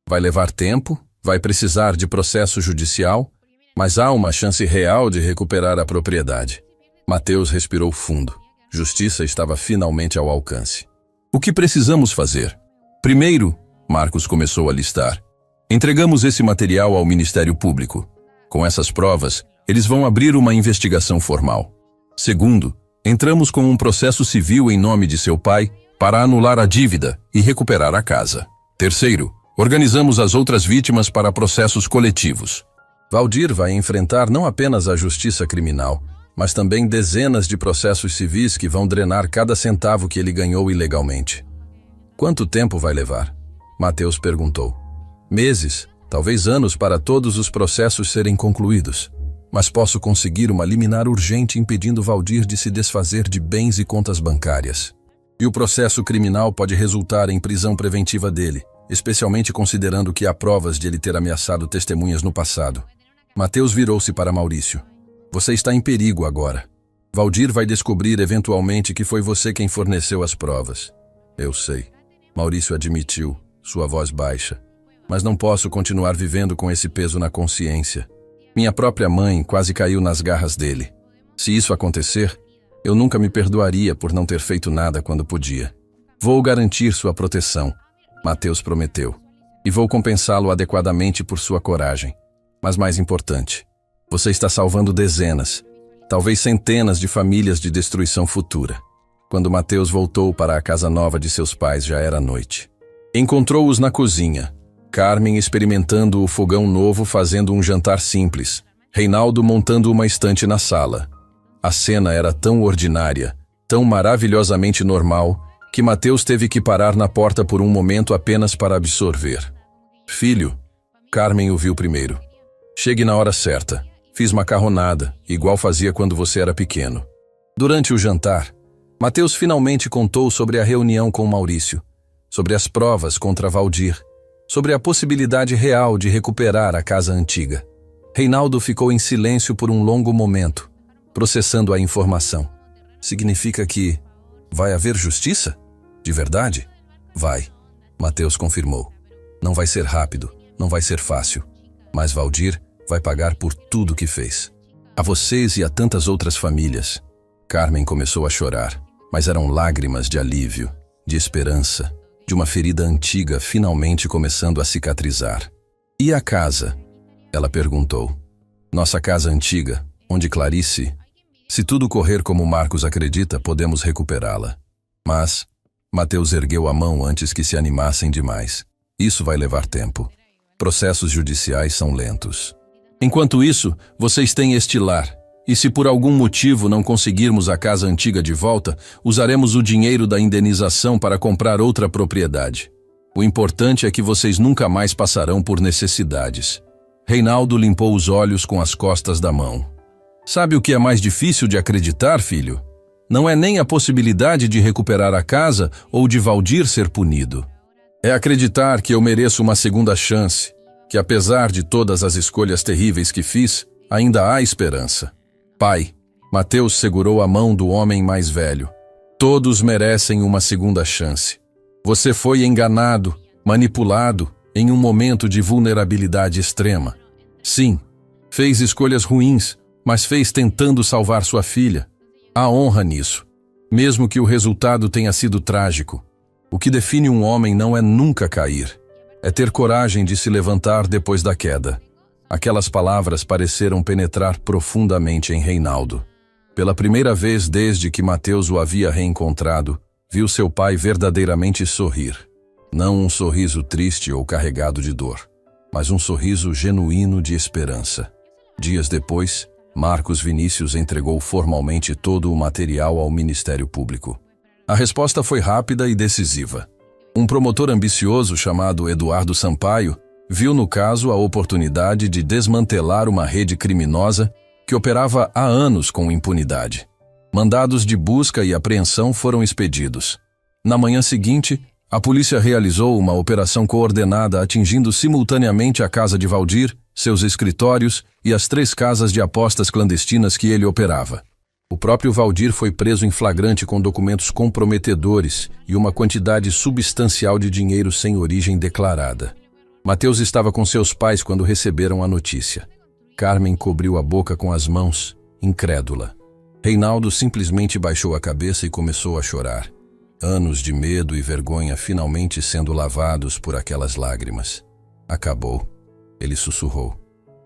Vai levar tempo, vai precisar de processo judicial, mas há uma chance real de recuperar a propriedade. Mateus respirou fundo. Justiça estava finalmente ao alcance. O que precisamos fazer? Primeiro, Marcos começou a listar. Entregamos esse material ao Ministério Público. Com essas provas, eles vão abrir uma investigação formal. Segundo, entramos com um processo civil em nome de seu pai para anular a dívida e recuperar a casa. Terceiro, organizamos as outras vítimas para processos coletivos. Valdir vai enfrentar não apenas a justiça criminal, mas também dezenas de processos civis que vão drenar cada centavo que ele ganhou ilegalmente. Quanto tempo vai levar? Mateus perguntou. Meses, talvez anos para todos os processos serem concluídos. Mas posso conseguir uma liminar urgente impedindo Valdir de se desfazer de bens e contas bancárias. E o processo criminal pode resultar em prisão preventiva dele, especialmente considerando que há provas de ele ter ameaçado testemunhas no passado. Mateus virou-se para Maurício. Você está em perigo agora. Valdir vai descobrir eventualmente que foi você quem forneceu as provas. Eu sei. Maurício admitiu, sua voz baixa. Mas não posso continuar vivendo com esse peso na consciência. Minha própria mãe quase caiu nas garras dele. Se isso acontecer, eu nunca me perdoaria por não ter feito nada quando podia. Vou garantir sua proteção, Mateus prometeu. E vou compensá-lo adequadamente por sua coragem. Mas mais importante, você está salvando dezenas, talvez centenas de famílias de destruição futura. Quando Mateus voltou para a casa nova de seus pais, já era noite. Encontrou-os na cozinha. Carmen experimentando o fogão novo fazendo um jantar simples. Reinaldo montando uma estante na sala. A cena era tão ordinária, tão maravilhosamente normal, que Mateus teve que parar na porta por um momento apenas para absorver. Filho, Carmen o viu primeiro. Chegue na hora certa. Fiz macarronada, igual fazia quando você era pequeno. Durante o jantar, Mateus finalmente contou sobre a reunião com Maurício, sobre as provas contra Valdir, sobre a possibilidade real de recuperar a casa antiga. Reinaldo ficou em silêncio por um longo momento, processando a informação. Significa que vai haver justiça? De verdade? Vai, Mateus confirmou. Não vai ser rápido, não vai ser fácil, mas Valdir vai pagar por tudo que fez. A vocês e a tantas outras famílias. Carmen começou a chorar, mas eram lágrimas de alívio, de esperança, de uma ferida antiga finalmente começando a cicatrizar. E a casa? Ela perguntou. Nossa casa antiga, onde Clarice... Se tudo correr como Marcos acredita, podemos recuperá-la. Mas Mateus ergueu a mão antes que se animassem demais. Isso vai levar tempo. Processos judiciais são lentos. Enquanto isso, vocês têm este lar. E se por algum motivo não conseguirmos a casa antiga de volta, usaremos o dinheiro da indenização para comprar outra propriedade. O importante é que vocês nunca mais passarão por necessidades. Reinaldo limpou os olhos com as costas da mão. Sabe o que é mais difícil de acreditar, filho? Não é nem a possibilidade de recuperar a casa ou de Valdir ser punido. É acreditar que eu mereço uma segunda chance, que apesar de todas as escolhas terríveis que fiz, ainda há esperança. Pai, Mateus segurou a mão do homem mais velho. Todos merecem uma segunda chance. Você foi enganado, manipulado, em um momento de vulnerabilidade extrema. Sim, fez escolhas ruins, mas fez tentando salvar sua filha. Há honra nisso, mesmo que o resultado tenha sido trágico. O que define um homem não é nunca cair, é ter coragem de se levantar depois da queda. Aquelas palavras pareceram penetrar profundamente em Reinaldo. Pela primeira vez desde que Mateus o havia reencontrado, viu seu pai verdadeiramente sorrir. Não um sorriso triste ou carregado de dor, mas um sorriso genuíno de esperança. Dias depois, Marcos Vinícius entregou formalmente todo o material ao Ministério Público. A resposta foi rápida e decisiva. Um promotor ambicioso chamado Eduardo Sampaio viu no caso a oportunidade de desmantelar uma rede criminosa que operava há anos com impunidade. Mandados de busca e apreensão foram expedidos. Na manhã seguinte, a polícia realizou uma operação coordenada atingindo simultaneamente a casa de Valdir, seus escritórios e as 3 casas de apostas clandestinas que ele operava. O próprio Valdir foi preso em flagrante com documentos comprometedores e uma quantidade substancial de dinheiro sem origem declarada. Mateus estava com seus pais quando receberam a notícia. Carmen cobriu a boca com as mãos, incrédula. Reinaldo simplesmente baixou a cabeça e começou a chorar. Anos de medo e vergonha finalmente sendo lavados por aquelas lágrimas. Acabou, ele sussurrou.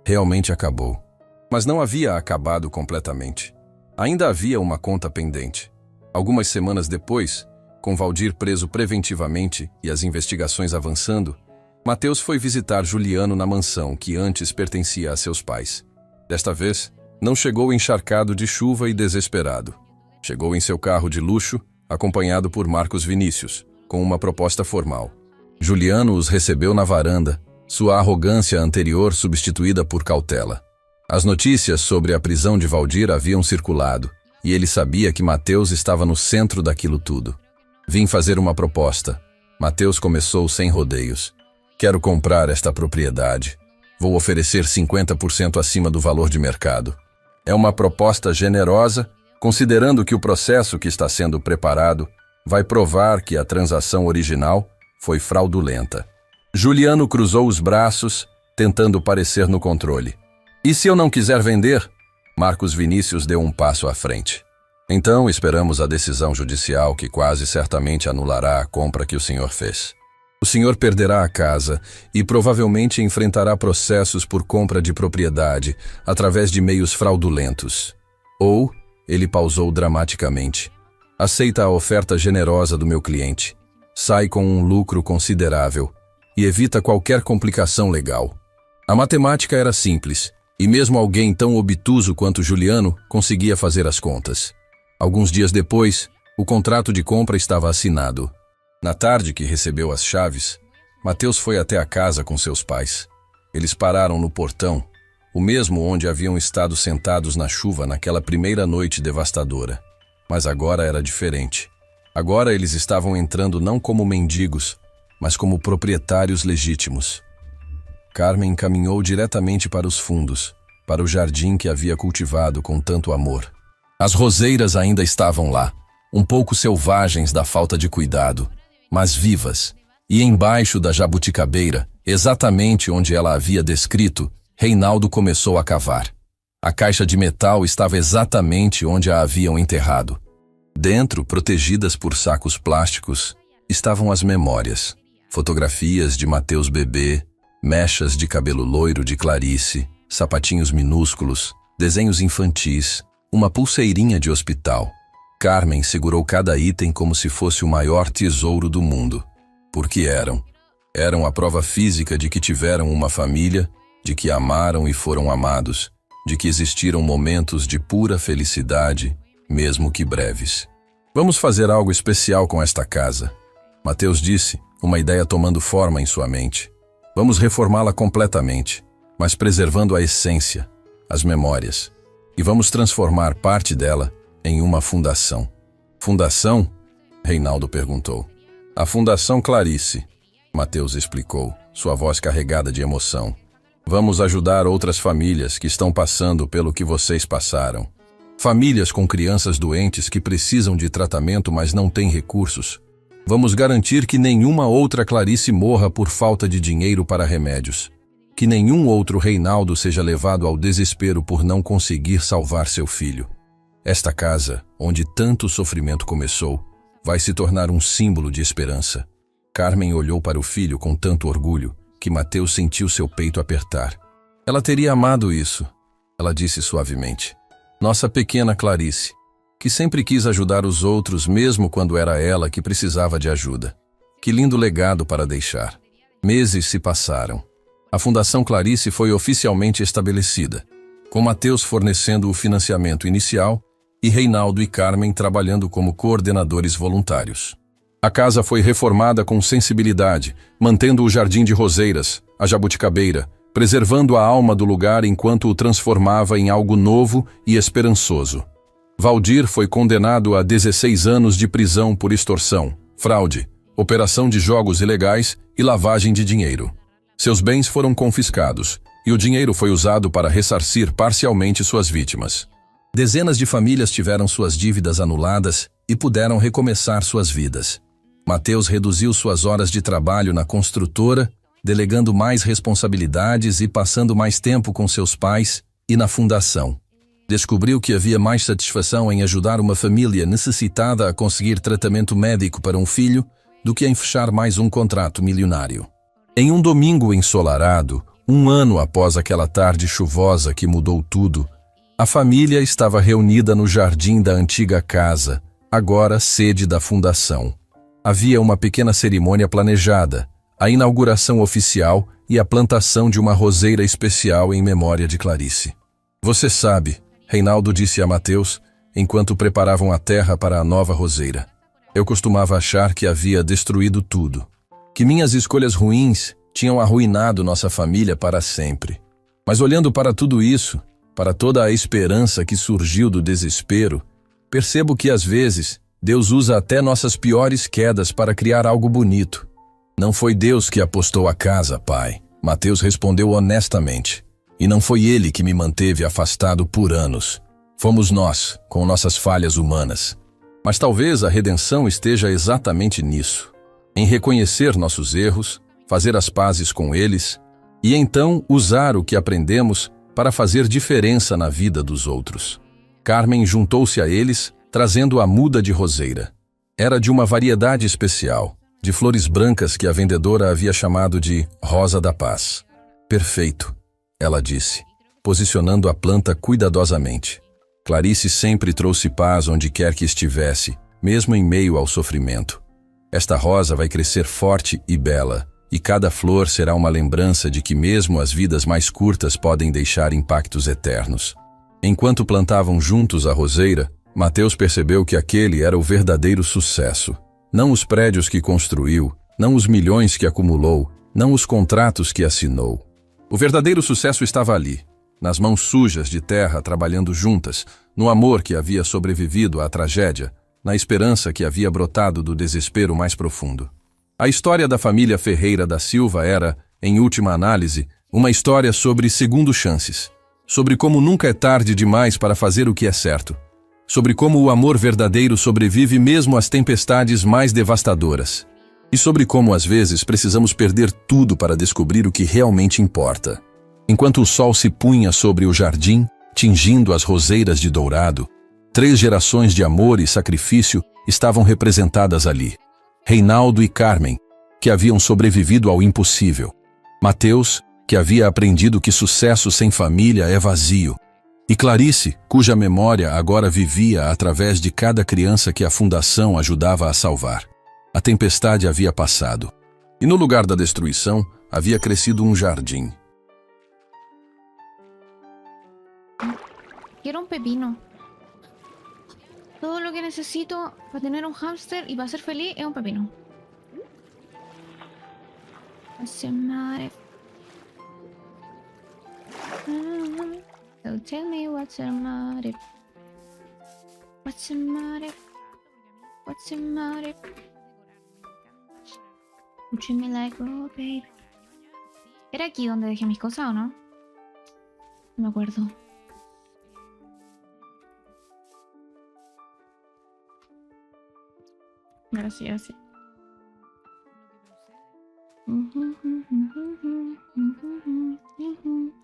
Realmente acabou. Mas não havia acabado completamente. Ainda havia uma conta pendente. Algumas semanas depois, com Valdir preso preventivamente e as investigações avançando, Mateus foi visitar Juliano na mansão que antes pertencia a seus pais. Desta vez, não chegou encharcado de chuva e desesperado. Chegou em seu carro de luxo, acompanhado por Marcos Vinícius, com uma proposta formal. Juliano os recebeu na varanda, sua arrogância anterior substituída por cautela. As notícias sobre a prisão de Valdir haviam circulado, e ele sabia que Mateus estava no centro daquilo tudo. Vim fazer uma proposta. Mateus começou sem rodeios. Quero comprar esta propriedade. Vou oferecer 50% acima do valor de mercado. É uma proposta generosa, considerando que o processo que está sendo preparado vai provar que a transação original foi fraudulenta. Juliano cruzou os braços, tentando parecer no controle. E se eu não quiser vender? Marcos Vinícius deu um passo à frente. Então esperamos a decisão judicial que quase certamente anulará a compra que o senhor fez. O senhor perderá a casa e provavelmente enfrentará processos por compra de propriedade através de meios fraudulentos. Ou, ele pausou dramaticamente, aceita a oferta generosa do meu cliente, sai com um lucro considerável e evita qualquer complicação legal. A matemática era simples. E mesmo alguém tão obtuso quanto Juliano conseguia fazer as contas. Alguns dias depois, o contrato de compra estava assinado. Na tarde que recebeu as chaves, Mateus foi até a casa com seus pais. Eles pararam no portão, o mesmo onde haviam estado sentados na chuva naquela primeira noite devastadora. Mas agora era diferente. Agora eles estavam entrando não como mendigos, mas como proprietários legítimos. Carmen caminhou diretamente para os fundos, para o jardim que havia cultivado com tanto amor. As roseiras ainda estavam lá, um pouco selvagens da falta de cuidado, mas vivas. E embaixo da jabuticabeira, exatamente onde ela havia descrito, Reinaldo começou a cavar. A caixa de metal estava exatamente onde a haviam enterrado. Dentro, protegidas por sacos plásticos, estavam as memórias, fotografias de Mateus bebê, mechas de cabelo loiro de Clarice, sapatinhos minúsculos, desenhos infantis, uma pulseirinha de hospital. Carmen segurou cada item como se fosse o maior tesouro do mundo. Porque eram. Eram a prova física de que tiveram uma família, de que amaram e foram amados, de que existiram momentos de pura felicidade, mesmo que breves. Vamos fazer algo especial com esta casa, Mateus disse, uma ideia tomando forma em sua mente. Vamos reformá-la completamente, mas preservando a essência, as memórias. E vamos transformar parte dela em uma fundação. Fundação? Reinaldo perguntou. A Fundação Clarice, Mateus explicou, sua voz carregada de emoção. Vamos ajudar outras famílias que estão passando pelo que vocês passaram. Famílias com crianças doentes que precisam de tratamento, mas não têm recursos. Vamos garantir que nenhuma outra Clarice morra por falta de dinheiro para remédios. Que nenhum outro Reinaldo seja levado ao desespero por não conseguir salvar seu filho. Esta casa, onde tanto sofrimento começou, vai se tornar um símbolo de esperança. Carmen olhou para o filho com tanto orgulho que Mateus sentiu seu peito apertar. Ela teria amado isso, ela disse suavemente. Nossa pequena Clarice, que sempre quis ajudar os outros mesmo quando era ela que precisava de ajuda. Que lindo legado para deixar. Meses se passaram. A Fundação Clarice foi oficialmente estabelecida, com Mateus fornecendo o financiamento inicial e Reinaldo e Carmen trabalhando como coordenadores voluntários. A casa foi reformada com sensibilidade, mantendo o jardim de roseiras, a jabuticabeira, preservando a alma do lugar enquanto o transformava em algo novo e esperançoso. Valdir foi condenado a 16 anos de prisão por extorsão, fraude, operação de jogos ilegais e lavagem de dinheiro. Seus bens foram confiscados e o dinheiro foi usado para ressarcir parcialmente suas vítimas. Dezenas de famílias tiveram suas dívidas anuladas e puderam recomeçar suas vidas. Mateus reduziu suas horas de trabalho na construtora, delegando mais responsabilidades e passando mais tempo com seus pais e na fundação. Descobriu que havia mais satisfação em ajudar uma família necessitada a conseguir tratamento médico para um filho do que em fechar mais um contrato milionário. Em um domingo ensolarado, um ano após aquela tarde chuvosa que mudou tudo, a família estava reunida no jardim da antiga casa, agora sede da fundação. Havia uma pequena cerimônia planejada, a inauguração oficial e a plantação de uma roseira especial em memória de Clarice. Você sabe, Reinaldo disse a Mateus, enquanto preparavam a terra para a nova roseira. Eu costumava achar que havia destruído tudo, que minhas escolhas ruins tinham arruinado nossa família para sempre. Mas olhando para tudo isso, para toda a esperança que surgiu do desespero, percebo que às vezes Deus usa até nossas piores quedas para criar algo bonito. Não foi Deus que apostou a casa, pai, Mateus respondeu honestamente. E não foi ele que me manteve afastado por anos. Fomos nós, com nossas falhas humanas. Mas talvez a redenção esteja exatamente nisso. Em reconhecer nossos erros, fazer as pazes com eles e então usar o que aprendemos para fazer diferença na vida dos outros. Carmen juntou-se a eles, trazendo a muda de roseira. Era de uma variedade especial, de flores brancas que a vendedora havia chamado de Rosa da Paz. Perfeito, ela disse, posicionando a planta cuidadosamente. Clarice sempre trouxe paz onde quer que estivesse, mesmo em meio ao sofrimento. Esta rosa vai crescer forte e bela, e cada flor será uma lembrança de que mesmo as vidas mais curtas podem deixar impactos eternos. Enquanto plantavam juntos a roseira, Mateus percebeu que aquele era o verdadeiro sucesso. Não os prédios que construiu, não os milhões que acumulou, não os contratos que assinou. O verdadeiro sucesso estava ali, nas mãos sujas de terra trabalhando juntas, no amor que havia sobrevivido à tragédia, na esperança que havia brotado do desespero mais profundo. A história da família Ferreira da Silva era, em última análise, uma história sobre segundo chances, sobre como nunca é tarde demais para fazer o que é certo, sobre como o amor verdadeiro sobrevive mesmo às tempestades mais devastadoras. E sobre como, às vezes, precisamos perder tudo para descobrir o que realmente importa. Enquanto o sol se punha sobre o jardim, tingindo as roseiras de dourado, 3 gerações de amor e sacrifício estavam representadas ali. Reinaldo e Carmen, que haviam sobrevivido ao impossível. Mateus, que havia aprendido que sucesso sem família é vazio. E Clarice, cuja memória agora vivia através de cada criança que a fundação ajudava a salvar. A tempestade havia passado, e no lugar da destruição havia crescido um jardim. Quiero un pepino. Todo lo que necesito para tener un hámster y para ser feliz es un pepino. What's your motive? So tell me what's your motive? What's your motive? What's your motive? You treat me like oh baby. ¿Era aquí donde dejé mis cosas o no? No me acuerdo. Gracias.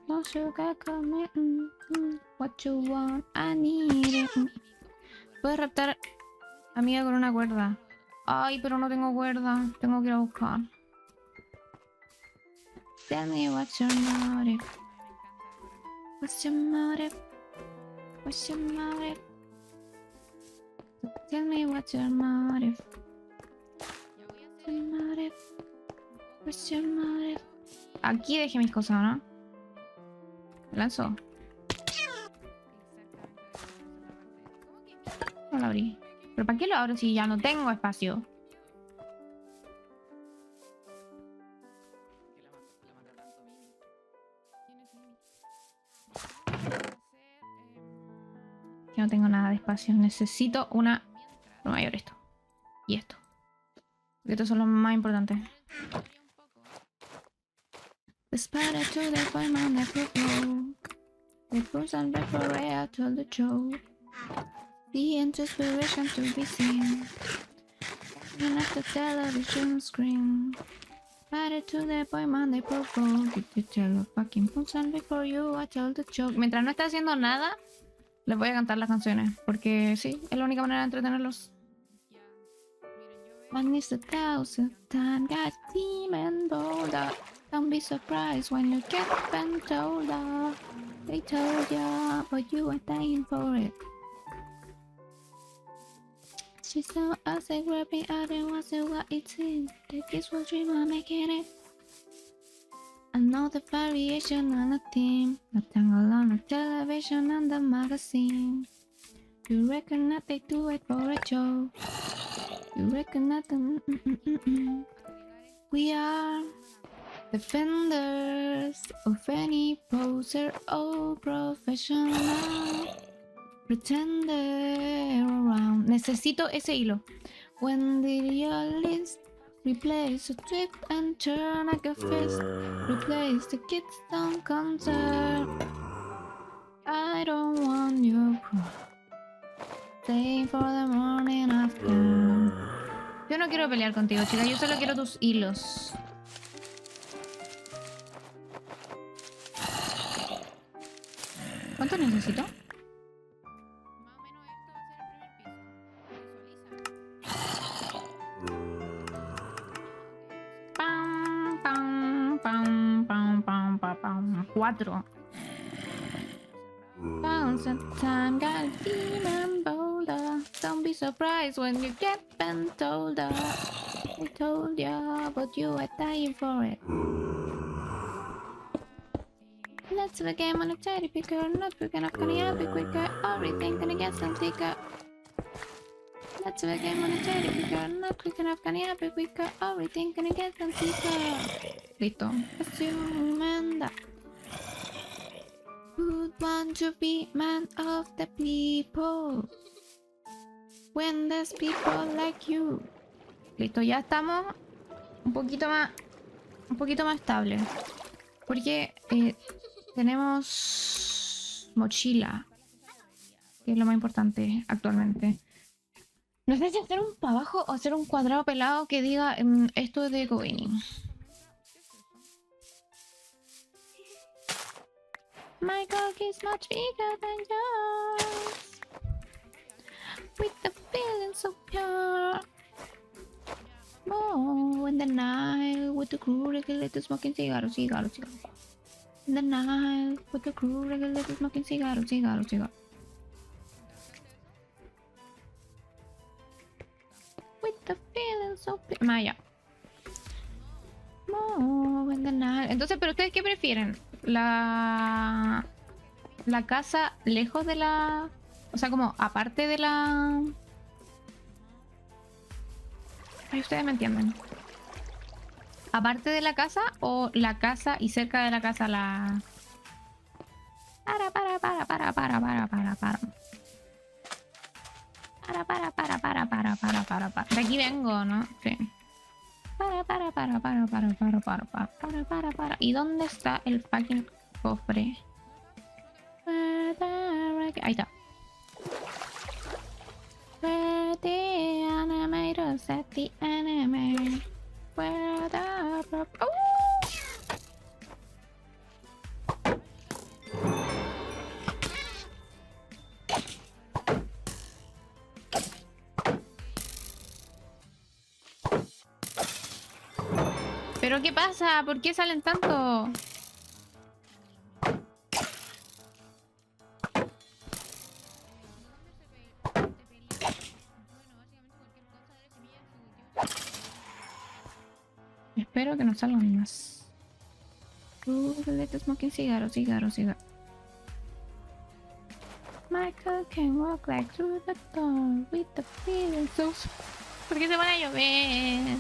No sugar come. What you want, I need it. Puedes raptar amiga con una cuerda. Ay, pero no tengo cuerda. Tengo que ir a buscar. Tell me what's your motive. What's your motive? What's your motive? Tell me what's your motive. What's your motive? What's your motive? Aquí dejé mis cosas, ¿no? ¿Me lanzo? No lo abrí. ¿Pero para qué lo abro si ya no tengo espacio? ¿Qué que no tengo nada de espacio. Necesito una... Lo mayor esto. Y esto. Porque estos son los más importantes. The spider to the fireman that broke. The person that Korea told the joke. The inspiration to be seen. And at the television screen. Spider to the fireman that broke. Did you tell the fucking person before you I told the joke. Mientras no esté haciendo nada, les voy a cantar las canciones. Porque sí, es la única manera de entretenerlos. One is 1,000 times got demon bolder. Don't be surprised when you get bent older. They told ya, but you are dying for it. She saw us a grabbing out and was what it's in. The kids will dream of making it. Another variation on a theme. A tangle on a television and the magazine. You reckon that they do it for a joke. You reckon that we are defenders of any poser or professional pretender around. Necesito ese hilo. When did your list replace a twist and turn like a fist? Replace the kids don't concern. I don't want your proof. Stay for the morning after. Yo no quiero pelear contigo, chica. Yo solo quiero tus hilos. ¿Cuánto necesito? Pam, pam, pam, pam, pam, pam, pam. 4. Time got a demon boulder. Don't be surprised when you get bent older. I told ya, but you are dying for it. Let's have a game on a cherry picker. Not quick enough, gonna be quicker. Everything gonna get some thicker. Let's have a game on a cherry picker. Not quick enough, gonna be quicker. Everything gonna get some thicker. Listo. Assume that. Who'd want to be man of the people when there's people like you? Listo, ya estamos un poquito más estable. Porque tenemos mochila, que es lo más importante actualmente. No sé si hacer un para abajo o hacer un cuadrado pelado que diga esto es de Coveney. My cock is much bigger than yours. With the feeling so pure. Oh, in the night with the crew regulator smoking cigarro. In the night with the crew regulator smoking cigarro. With the feeling so pure. Maya. Oh, in the night. Entonces, ¿pero ustedes qué prefieren? La casa lejos de la... O sea, como aparte de la... Ay, ustedes me entienden. ¿Aparte de la casa o la casa y cerca de la casa la... Para. De aquí vengo, ¿no? Sí. Para. ¿Y dónde está el fucking cofre? Ahí está. Where the animators at the anime? Where the... ¿Pero qué pasa? ¿Por qué salen tanto? Espero que no salgan más. Let smoking cigarro. Michael can walk like through the door with the feeling so... ¿Por qué se van a llover?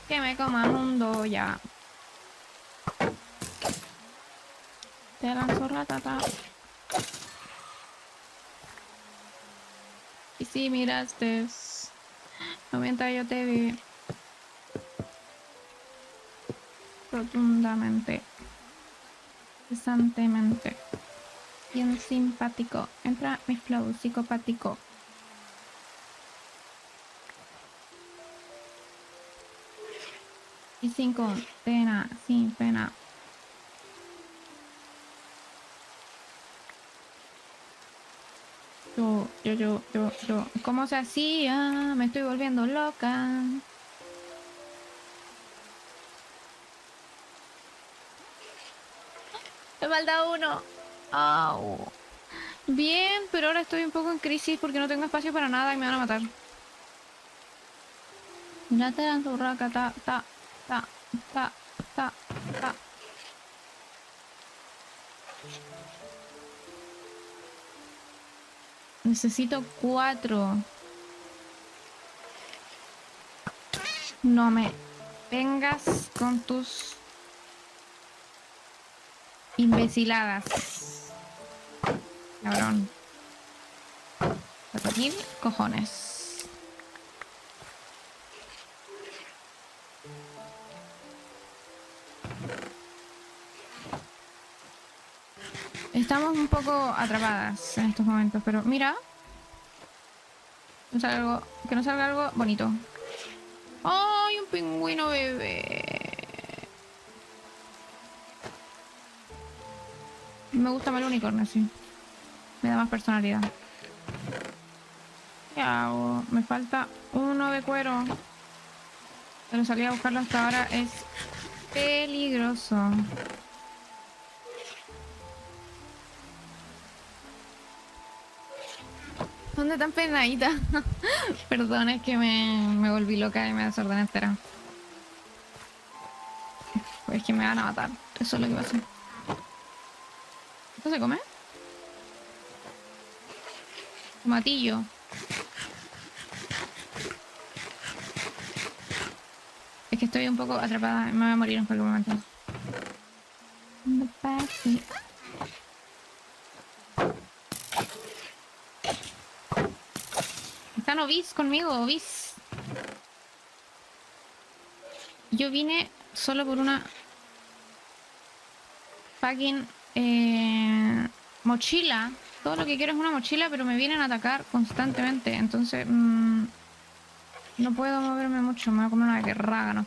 Que me coma mundo ya. Te lanzo ratata. Y si miraste, no mientras yo te vi rotundamente, cesantemente, bien simpático. Entra mi flow psicopático. Y sin pena, sin pena. Yo. ¿Cómo se hacía? Me estoy volviendo loca. Me falta uno. Au. Bien, pero ahora estoy un poco en crisis porque no tengo espacio para nada y me van a matar. Ya te dan tu raca, ta. Necesito 4. No me vengas con tus imbeciladas. Cabrón. 4.000 cojones. Estamos un poco atrapadas en estos momentos, pero mira. Que nos salga algo bonito. ¡Ay, un pingüino bebé! Me gusta más el unicornio, sí. Me da más personalidad. ¿Qué hago? Me falta uno de cuero. Pero salir a buscarlo hasta ahora es peligroso. ¿Dónde tan penadita? Perdón, es que me volví loca y me desordené entera. Pues es que me van a matar. Eso es lo que pasa. ¿Esto se come? Tomatillo. Es que estoy un poco atrapada. Me voy a morir en cualquier momento. Están Ovis conmigo, Ovis. Yo vine solo por una fucking mochila. Todo lo que quiero es una mochila, pero me vienen a atacar constantemente. Entonces no puedo moverme mucho. Me voy a comer una guerraga, ¿no?